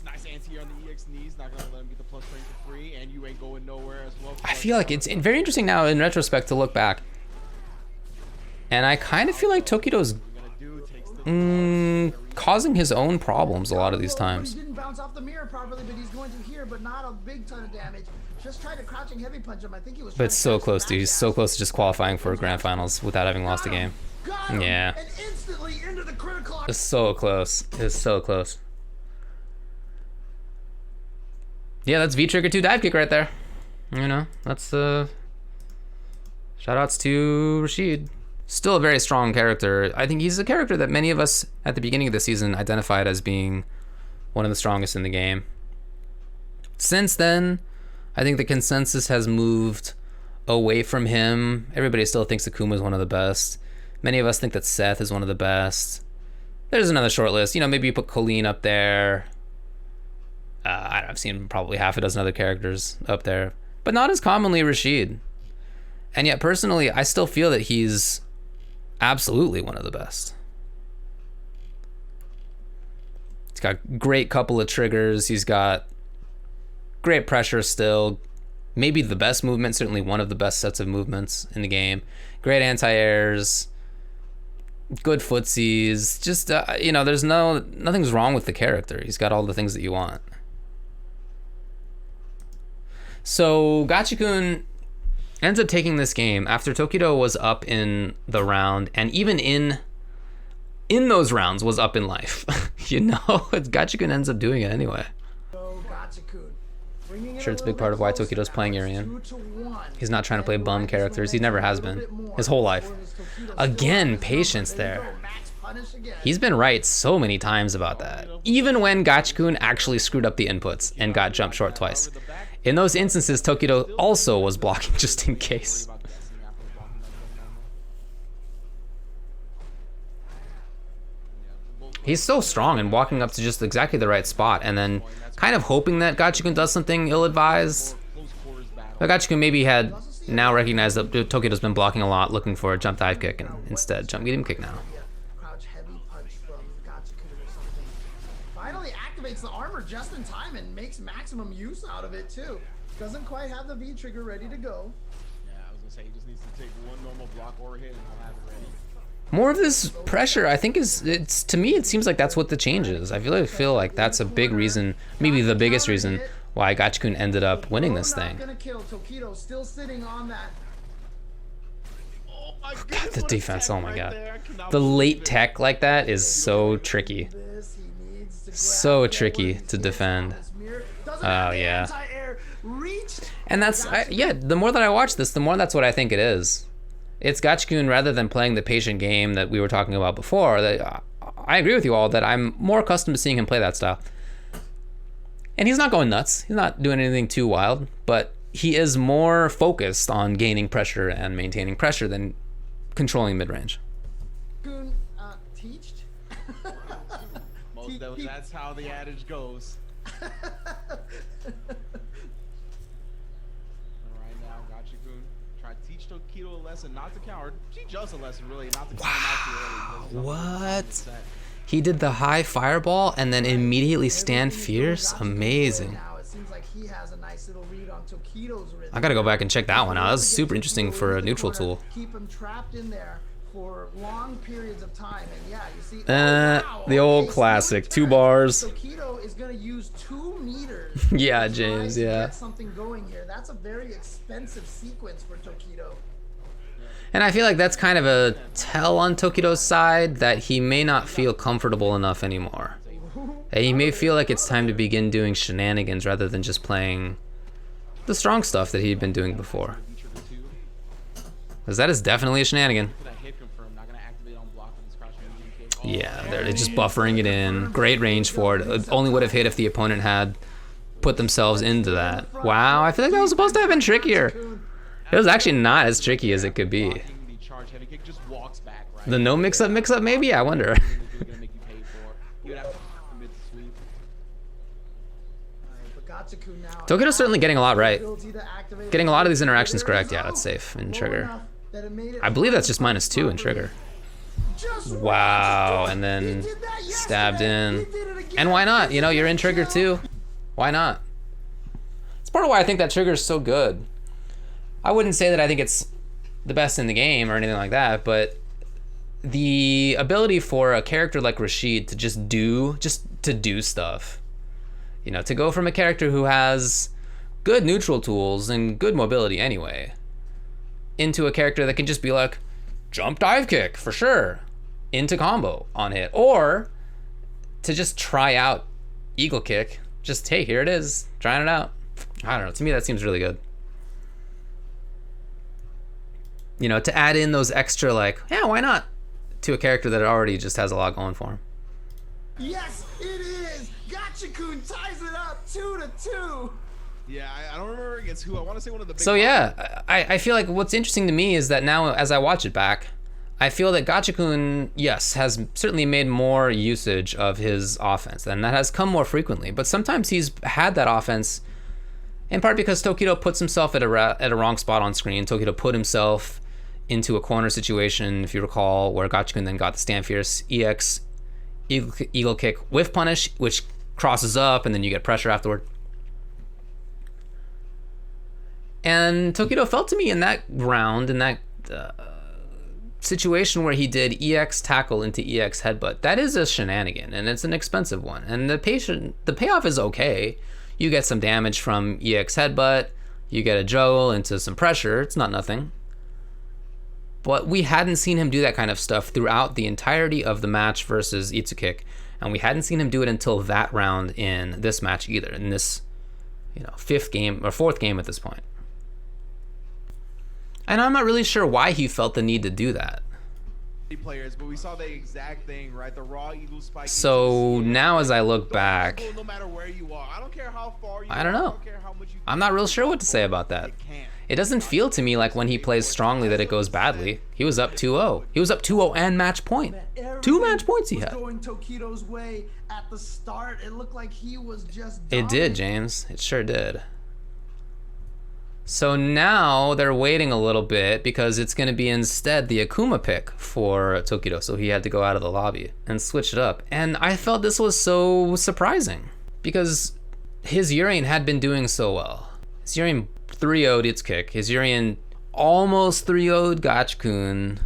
Nice anti on the EX knees, not gonna let him get the plus frame for free, and you ain't going nowhere as well.
I feel like it's very interesting now in retrospect to look back. And I kind of feel like Tokido's causing his own problems a lot of these times.
He didn't bounce off the mirror properly, but he's going to here, but not a big ton of damage. Just tried to crouching heavy punch him. I think he was.
But it's so close, dude. He's so close to just qualifying for grand finals without having lost a game. Yeah.
And instantly into the critical.
It's so close. It's so close. Yeah, that's V-Trigger 2 dive kick right there. You know, that's shoutouts to Rashid. Still a very strong character. I think he's a character that many of us at the beginning of the season identified as being one of the strongest in the game. Since then, I think the consensus has moved away from him. Everybody still thinks Akuma is one of the best. Many of us think that Seth is one of the best. There's another short list. You know, maybe you put Colleen up there. I've seen probably half a dozen other characters up there, but not as commonly Rashid. And yet, personally, I still feel that he's absolutely one of the best. He's got great couple of triggers. He's got great pressure still. Maybe the best movement, certainly one of the best sets of movements in the game. Great anti-airs, good footsies. Just, there's nothing's wrong with the character. He's got all the things that you want. So Gachikun ends up taking this game after Tokido was up in the round, and even in those rounds was up in life. Gachikun ends up doing it anyway. Sure, it's a big part of why Tokido's playing Urian. He's not trying to play bum characters. He never has been his whole life. Again, patience there. He's been right so many times about that. Even when Gachikun actually screwed up the inputs and got jumped short twice. In those instances, Tokido also was blocking just in case. He's so strong and walking up to just exactly the right spot and then kind of hoping that Gachikun does something ill-advised. But Gachikun maybe had now recognized that Tokido's been blocking a lot, looking for a jump dive kick, and instead jump medium kick now.
Finally activates the armor just in time and makes maximum use out of it too. Doesn't quite have the V trigger ready to go.
Yeah, I was gonna say he just needs to take one normal block or hit and he'll have it ready.
More of this pressure, I think, to me, it seems like that's what the change is. I feel like that's a big reason, maybe the biggest reason, why Gachikun ended up winning this thing.
Tokido still sitting on that.
God, the defense, oh my god. The late tech like that is so tricky. So tricky to defend. Oh, yeah. And that's, the more that I watch this, the more that's what I think it is. It's Gachikun, rather than playing the patient game that we were talking about before. That I agree with you all that I'm more accustomed to seeing him play that style. And he's not going nuts. He's not doing anything too wild, but he is more focused on gaining pressure and maintaining pressure than controlling mid-range.
Teached?
That's how the adage goes. Right now, Gachikun try to teach Tokido a lesson, not to coward. Teach us a lesson, really, not to come out too early.
What? He did the high fireball and then immediately stand fierce? Amazing. I gotta go back and check that one out. That was super interesting for a neutral tool.
Keep him trapped in there for long periods of time, and yeah, you see.
The old classic, 2 bars.
Tokido is gonna use 2 meters.
Yeah, James. Yeah.
Get something going here. That's a very expensive sequence for Tokido.
And I feel like that's kind of a tell on Tokido's side that he may not feel comfortable enough anymore. He may feel like it's time to begin doing shenanigans rather than just playing the strong stuff that he'd been doing before. Because that is definitely a shenanigan. Yeah, they're just buffering it in. Great range for it. It only would have hit if the opponent had put themselves into that. Wow, I feel like that was supposed to have been trickier. It was actually not as tricky as it could be. The no mix-up maybe? I wonder. Tokido's certainly getting a lot right. Getting a lot of these interactions correct. Yeah, that's safe in trigger. I believe that's just -2 in trigger. Wow, and then stabbed in. And why not? You're in trigger too. Why not? It's part of why I think that trigger is so good. I wouldn't say that I think it's the best in the game or anything like that, but the ability for a character like Rashid to just do stuff, to go from a character who has good neutral tools and good mobility anyway, into a character that can just be like, jump dive kick for sure, into combo on hit, or to just try out eagle kick, just hey, here it is, trying it out. I don't know, to me that seems really good. To add in those extra, like, yeah, why not, to a character that already just has a lot going for him.
Yes, it is! Gachikun ties it up 2-2!
Yeah, I don't remember against who. I want to say one of the big...
So yeah, I feel like what's interesting to me is that now, as I watch it back, I feel that Gachikun, yes, has certainly made more usage of his offense, and that has come more frequently. But sometimes he's had that offense, in part because Tokido puts himself at a wrong spot on screen. Tokido put himself into a corner situation, if you recall, where Gachikun then got the stand fierce EX eagle kick with punish, which crosses up, and then you get pressure afterward. And Tokido felt to me in that round, in that situation where he did EX tackle into EX headbutt, that is a shenanigan, and it's an expensive one. And the payoff is okay. You get some damage from EX headbutt, you get a juggle into some pressure, it's not nothing. But we hadn't seen him do that kind of stuff throughout the entirety of the match versus Itsukick, and we hadn't seen him do it until that round in this match either, in this, you know, fourth game at this point. And I'm not really sure why he felt the need to do that.
Players, but we saw the exact thing, right? The raw eagle spike.
So now as I look back,
no matter where you are, I don't care how far you
I don't know.
I don't care how much you
I'm not real sure what to say about that. It doesn't feel to me like when he plays strongly that it goes badly. He was up 2-0. He was up 2-0 and match point. 2 match points he had.
Going Tokido's way at the start. It looked like he was just
It did, James. It sure did. So now they're waiting a little bit because it's going to be instead the Akuma pick for Tokido. So he had to go out of the lobby and switch it up. And I felt this was so surprising because his Urien had been doing so well. His Urien 3-0'd Itsukick. His Urien almost 3-0'd Gachikun.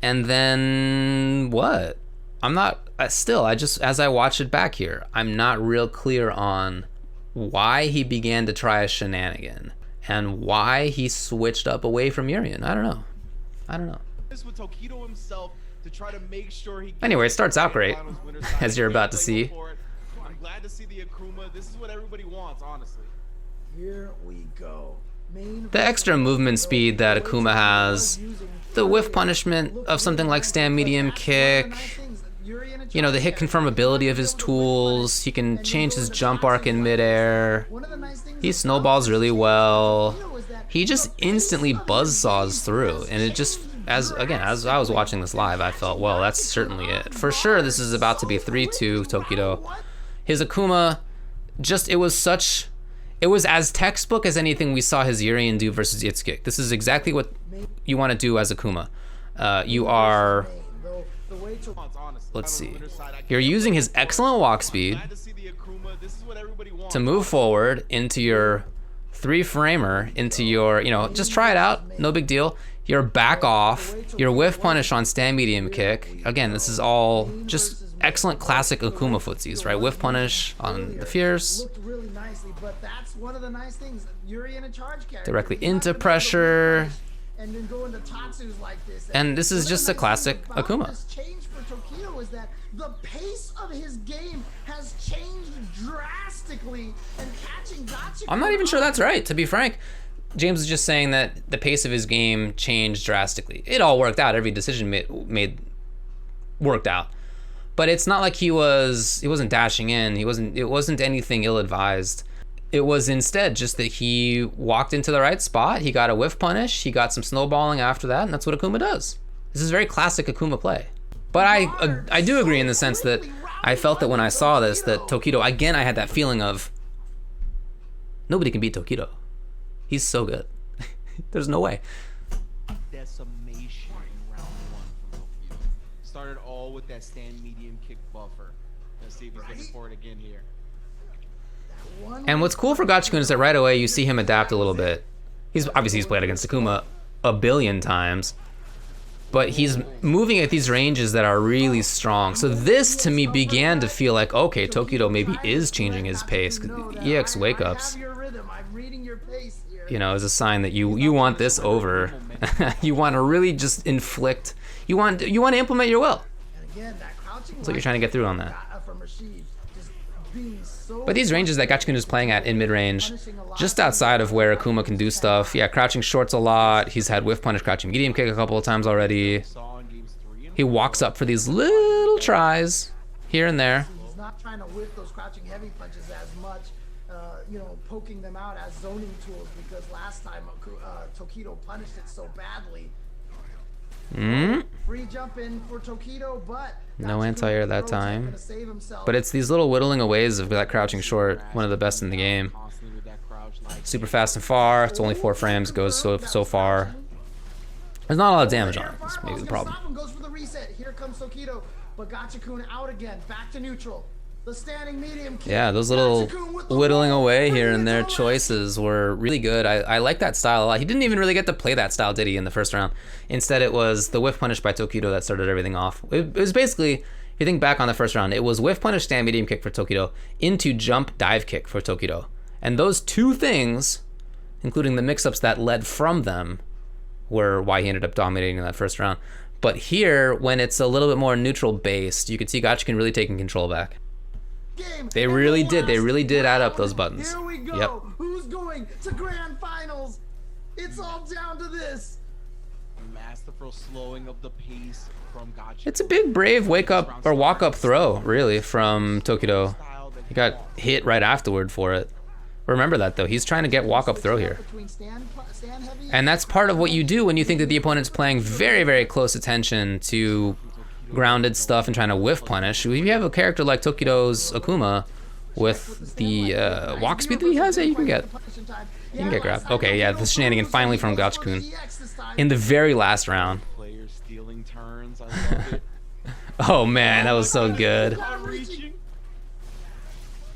And then what? I'm not, still, as I watch it back here, I'm not real clear on why he began to try a shenanigan. And why he switched up away from Urien. I don't know.
This with Tokido himself to try to make sure he
anyway, it starts out great, as you're about to see.
I'm glad to see the Akuma. This is what everybody wants, honestly.
Here we go.
The extra movement speed that Akuma has, the whiff punishment of something like stand medium kick, you know, the hit confirmability of his tools, he can change his jump arc in midair, he snowballs really well, he just instantly buzzsaws through, and it just, as I was watching this live, I felt, well, that's certainly it. For sure, this is about to be 3-2 Tokido. His Akuma, it was as textbook as anything we saw his Urien do versus Itsukick. This is exactly what you want to do as Akuma. You are, let's see, you're using his excellent walk speed to move forward into your 3-framer, into your, you know, just try it out, no big deal. Your back off, your whiff punish on stand medium kick. Again, this is all just excellent classic Akuma footsies, right? Whiff punish on the fierce. Directly into pressure. And this is just a classic Akuma.
Tokido is that the pace of his game has changed drastically, and catching Gachikun.
I'm not even sure that's right, to be frank. James was just saying that the pace of his game changed drastically. It all worked out. Every decision made worked out. But it's not like he wasn't dashing in. It wasn't anything ill-advised. It was instead just that he walked into the right spot, he got a whiff punish, he got some snowballing after that, and that's what Akuma does. This is very classic Akuma play. But I do agree in the sense that I felt that when I saw this, that Tokido, again, I had that feeling of, nobody can beat Tokido. He's so good. There's no way.
Decimation in round 1 from Tokido. Started all with that stand medium kick buffer. Let's see if he's looking for it again here.
And what's cool for Gachikun is that right away you see him adapt a little bit. He's played against Akuma a billion times. But he's moving at these ranges that are really strong. So this, to me, began to feel like, okay, Tokido maybe is changing his pace. Because EX wake-ups, you know, is a sign that you want this over. You want to really just inflict. You want to implement your will. That's what you're trying to get through on that. But these ranges that Gachikun is playing at in mid-range, just outside of where Akuma can do stuff. Yeah, crouching shorts a lot. He's had whiff punish, crouching medium kick a couple of times already. He walks up for these little tries here and there.
He's not trying to whiff those crouching heavy punches as much, you know, poking them out as zoning tools, because last time Tokido punished it so badly. Free jump in for Tokido, but
no anti-air that time. But it's these little whittling aways of that crouching short, one of the best in the game. Super fast and far. It's only 4 frames. Goes so far. There's not a lot of damage on it. That's maybe the problem.
Goes for the reset. Here comes Tokido, but Gachikun out again. Back to neutral. The standing medium kick.
Yeah, those little
Gachikun with the
whittling
roll,
away here
bringing
and
it
there
to the
choices were really good. I like that style a lot. He didn't even really get to play that style, did he, in the first round? Instead, it was the whiff punish by Tokido that started everything off. It was basically, if you think back on the first round, it was whiff punish, stand medium kick for Tokido, into jump dive kick for Tokido. And those two things, including the mix-ups that led from them, were why he ended up dominating in that first round. But here, when it's a little bit more neutral based, you can see Gachikun really taking control back. They really did. They really did add up those buttons.
Here we go.
Yep.
Who's going to grand finals? It's all down to this.
Masterful slowing of the pace from Gachikun.
It's a big, brave wake up or walk up throw, really, from Tokido. He got hit right afterward for it. Remember that, though. He's trying to get walk up throw here. And that's part of what you do when you think that the opponent's playing very, very close attention to grounded stuff and trying to whiff punish. If you have a character like Tokido's Akuma with the walk speed that he has, yeah, you can get grabbed. Okay, yeah, the shenanigan finally from Gachikun in the very last round.
Players stealing turns. I love it.
Oh man, that was so good.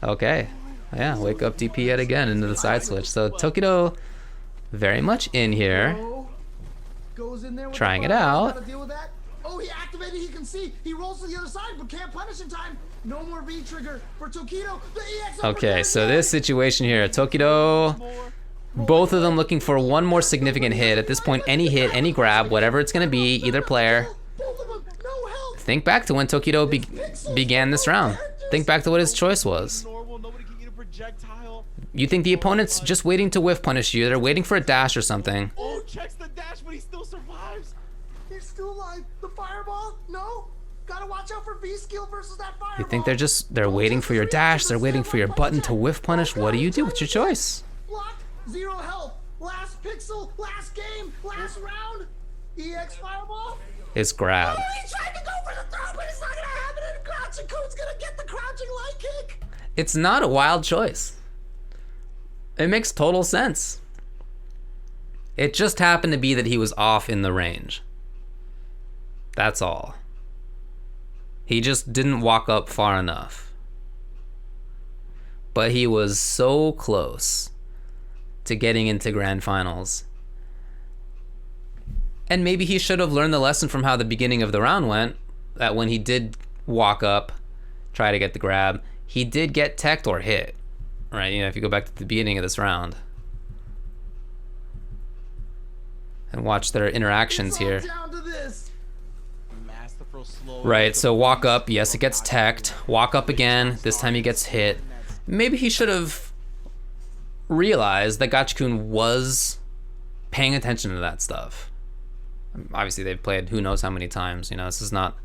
Okay, yeah, wake up DP yet again into the side switch. So Tokido very much in here, trying it out.
Oh, he activated, he can see. He rolls to the other side, but can't punish in time. No more V trigger for Tokido. The EX
Okay, so this situation here, Tokido, both of them looking for one more significant hit. At this point, any hit, any grab, whatever it's going to be, either player. Think back to when Tokido began this round. Think back to what his choice was. You think the opponent's just waiting to whiff punish you. They're waiting for a dash or something.
Oh, checks the dash, but he still survives.
He's still alive. The fireball? No. Gotta watch out for V skill versus that fireball.
You think they're waiting for your dash, they're waiting for your button to whiff punish. What do you do? What's your choice?
Block, 0 health. Last pixel, last game, last round. EX fireball.
It's grab.
Oh, he tried to go for the throw, but it's not gonna happen. And Gachikun's gonna get the crouching light kick.
It's not a wild choice. It makes total sense. It just happened to be that he was off in the range. That's all. He just didn't walk up far enough. But he was so close to getting into grand finals. And maybe he should have learned the lesson from how the beginning of the round went, that when he did walk up, try to get the grab, he did get teched or hit. Right, you know, if you go back to the beginning of this round and watch their interactions here. Right, so walk up, yes, it gets teched. Walk up again, this time he gets hit. Maybe he should have realized that Gachikun was paying attention to that stuff. Obviously, they've played who knows how many times. You know, this is not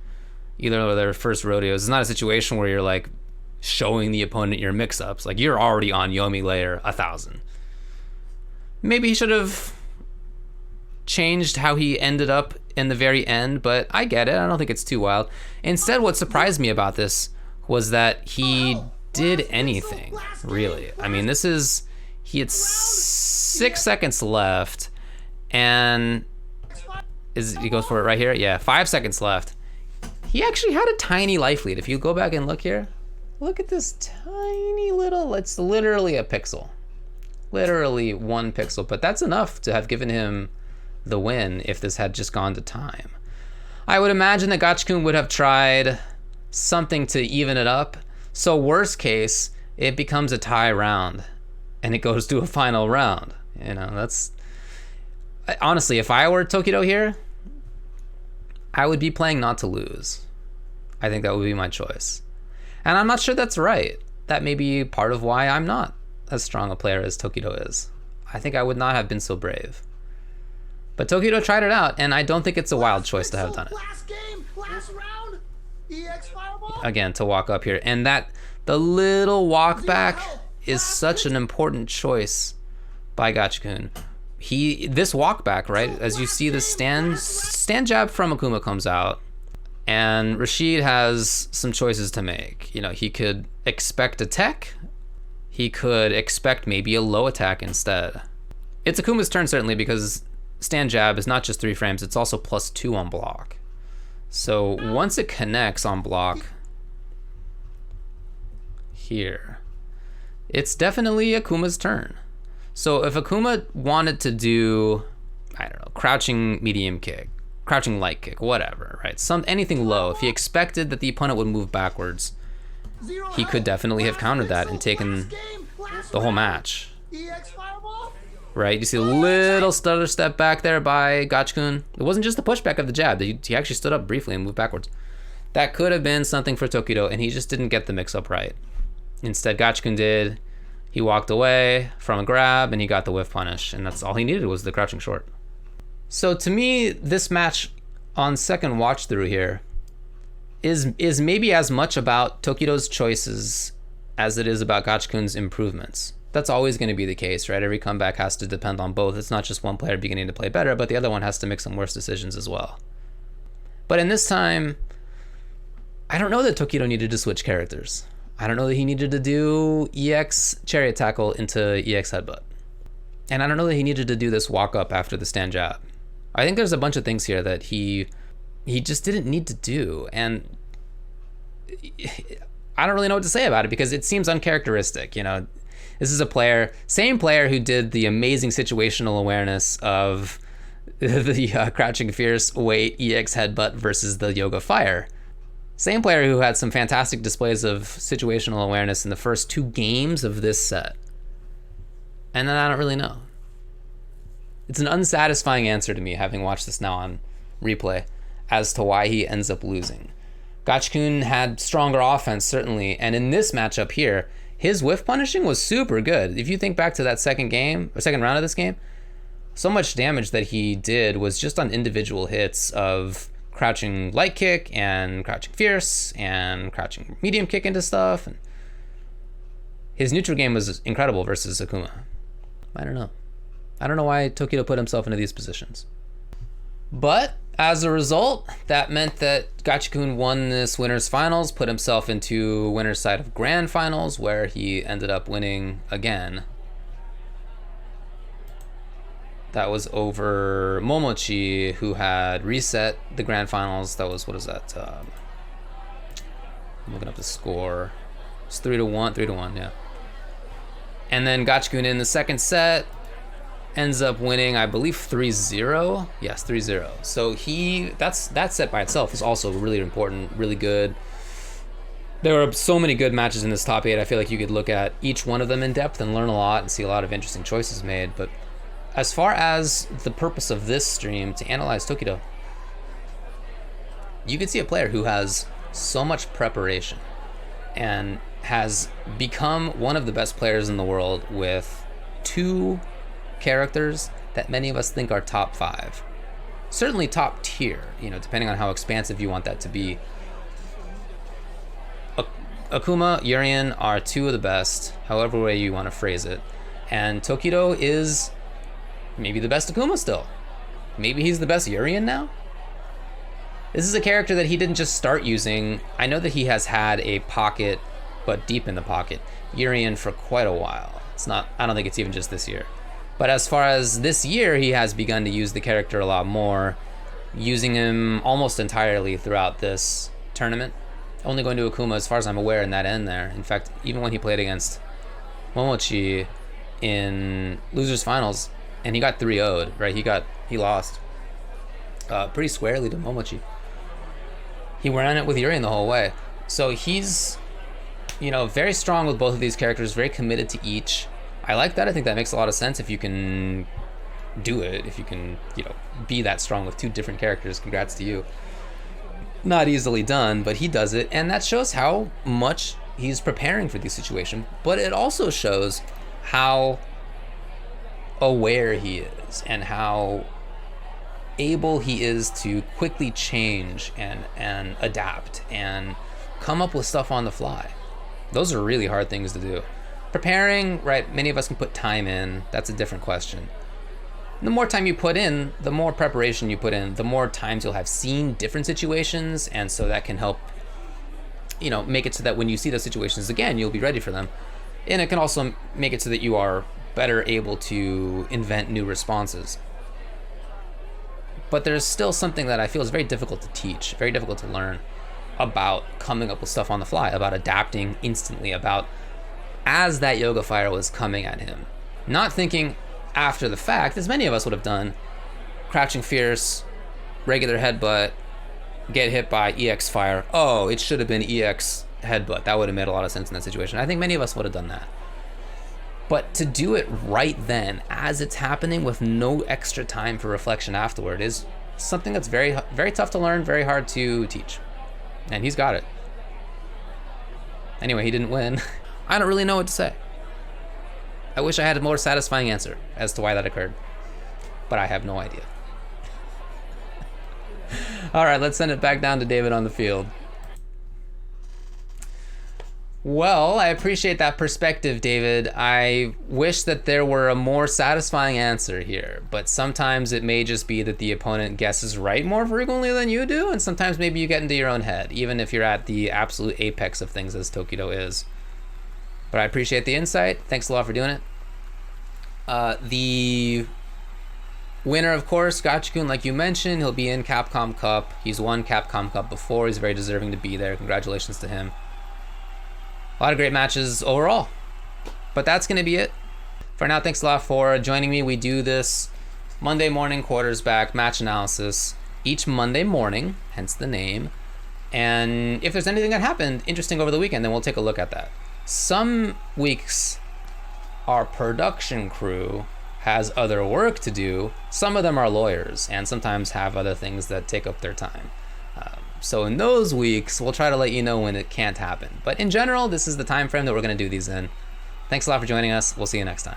either of their first rodeos. It's not a situation where you're like showing the opponent your mix-ups. Like, you're already on Yomi layer 1000. Maybe he should have changed how he ended up in the very end, but I get it. I don't think it's too wild. Instead, what surprised me about this was that he did anything, really. I mean, he had 6 seconds left, and he goes for it right here? Yeah, 5 seconds left. He actually had a tiny life lead. If you go back and look here, look at this tiny little, it's literally a pixel. Literally 1 pixel, but that's enough to have given him the win if this had just gone to time. I would imagine that Gachikun would have tried something to even it up. So worst case, it becomes a tie round and it goes to a final round. You know, that's, honestly, if I were Tokido here, I would be playing not to lose. I think that would be my choice. And I'm not sure that's right. That may be part of why I'm not as strong a player as Tokido is. I think I would not have been so brave. But Tokido tried it out, and I don't think it's a wild choice to have done it.
Last game, last round, EX fireball.
Again, to walk up here. And that, the little walk back is such an important choice by Gachikun. This walk back, right? As you see the stand jab from Akuma comes out, and Rashid has some choices to make. You know, he could expect a tech. He could expect maybe a low attack instead. It's Akuma's turn, certainly, because stand jab is not just 3 frames, it's also +2 on block. So once it connects on block, here. It's definitely Akuma's turn. So if Akuma wanted to do, I don't know, crouching medium kick, crouching light kick, whatever, right? Anything low. If he expected that the opponent would move backwards, he could definitely have countered that and taken the whole match. Right? You see a little stutter step back there by Gachikun. It wasn't just the pushback of the jab. He actually stood up briefly and moved backwards. That could have been something for Tokido, and he just didn't get the mix-up right. Instead, Gachikun did. He walked away from a grab, and he got the whiff punish, and that's all he needed was the crouching short. So to me, this match on second watch through here is maybe as much about Tokido's choices as it is about Gachikun's improvements. That's always going to be the case, right? Every comeback has to depend on both. It's not just one player beginning to play better, but the other one has to make some worse decisions as well. But in this time, I don't know that Tokido needed to switch characters. I don't know that he needed to do EX chariot tackle into EX headbutt. And I don't know that he needed to do this walk up after the stand jab. I think there's a bunch of things here that he just didn't need to do. And I don't really know what to say about it because it seems uncharacteristic. You know, this is a same player who did the amazing situational awareness of the crouching fierce weight EX headbutt versus the yoga fire. Same player who had some fantastic displays of situational awareness in the first 2 games of this set. And then I don't really know. It's an unsatisfying answer to me, having watched this now on replay, as to why he ends up losing. Gachikun had stronger offense, certainly, and in this matchup here, his whiff punishing was super good. If you think back to that second round of this game, so much damage that he did was just on individual hits of crouching light kick and crouching fierce and crouching medium kick into stuff. And his neutral game was incredible versus Akuma. I don't know. I don't know why Tokido put himself into these positions. But as a result, that meant that Gachikun won this winners finals, put himself into winner's side of grand finals, where he ended up winning again. That was over Momochi, who had reset the grand finals. That was, what is that? I'm looking up the score. It's 3-1, yeah. And then Gachikun in the second set ends up winning, I believe, 3-0. Yes, 3-0. So that set by itself is also really important, really good. There were so many good matches in this top 8. I feel like you could look at each one of them in depth and learn a lot and see a lot of interesting choices made. But as far as the purpose of this stream, to analyze Tokido, you could see a player who has so much preparation and has become one of the best players in the world with 2 characters that many of us think are top 5. Certainly top tier, you know, depending on how expansive you want that to be. Akuma, Urien are 2 of the best, however way you want to phrase it. And Tokido is maybe the best Akuma still. Maybe he's the best Urien now? This is a character that he didn't just start using. I know that he has had a pocket, but deep in the pocket, Urien for quite a while. I don't think it's even just this year. But as far as this year, he has begun to use the character a lot more, using him almost entirely throughout this tournament. Only going to Akuma, as far as I'm aware, in that end there. In fact, even when he played against Momochi in losers finals, and he got 3-0'd, right? He lost pretty squarely to Momochi. He ran it with Urien the whole way. So he's, you know, very strong with both of these characters, very committed to each. I like that. I think that makes a lot of sense if you can do it, if you can, you know, be that strong with 2 different characters. Congrats to you. Not easily done, but he does it, and that shows how much he's preparing for this situation. But it also shows how aware he is and how able he is to quickly change and adapt and come up with stuff on the fly. Those are really hard things to do. Preparing, right, many of us can put time in. That's a different question. The more time you put in, the more preparation you put in, the more times you'll have seen different situations, and so that can help, you know, make it so that when you see those situations again, you'll be ready for them. And it can also make it so that you are better able to invent new responses. But there's still something that I feel is very difficult to teach, very difficult to learn. about coming up with stuff on the fly, about adapting instantly, about as that yoga fire was coming at him. Not thinking after the fact, as many of us would have done, crouching fierce, regular headbutt, get hit by EX fire. Oh, it should have been EX headbutt. That would have made a lot of sense in that situation. I think many of us would have done that. But to do it right then, as it's happening with no extra time for reflection afterward, is something that's very, very tough to learn, very hard to teach. And he's got it. Anyway, he didn't win. I don't really know what to say. I wish I had a more satisfying answer as to why that occurred, but I have no idea. All right, let's send it back down to David on the field. Well, I appreciate that perspective, David. I wish that there were a more satisfying answer here, but sometimes it may just be that the opponent guesses right more frequently than you do, and sometimes maybe you get into your own head, even if you're at the absolute apex of things as Tokido is. But I appreciate the insight. Thanks a lot for doing it. The winner, of course, Gachikun, like you mentioned, he'll be in Capcom Cup. He's won Capcom Cup before. He's very deserving to be there. Congratulations to him. A lot of great matches overall. But that's going to be it. For now, thanks a lot for joining me. We do this Monday morning quarters back match analysis each Monday morning, hence the name. And if there's anything that happened interesting over the weekend, then we'll take a look at that. Some weeks, our production crew has other work to do. Some of them are lawyers and sometimes have other things that take up their time. So in those weeks, we'll try to let you know when it can't happen. But in general, this is the time frame that we're going to do these in. Thanks a lot for joining us. We'll see you next time.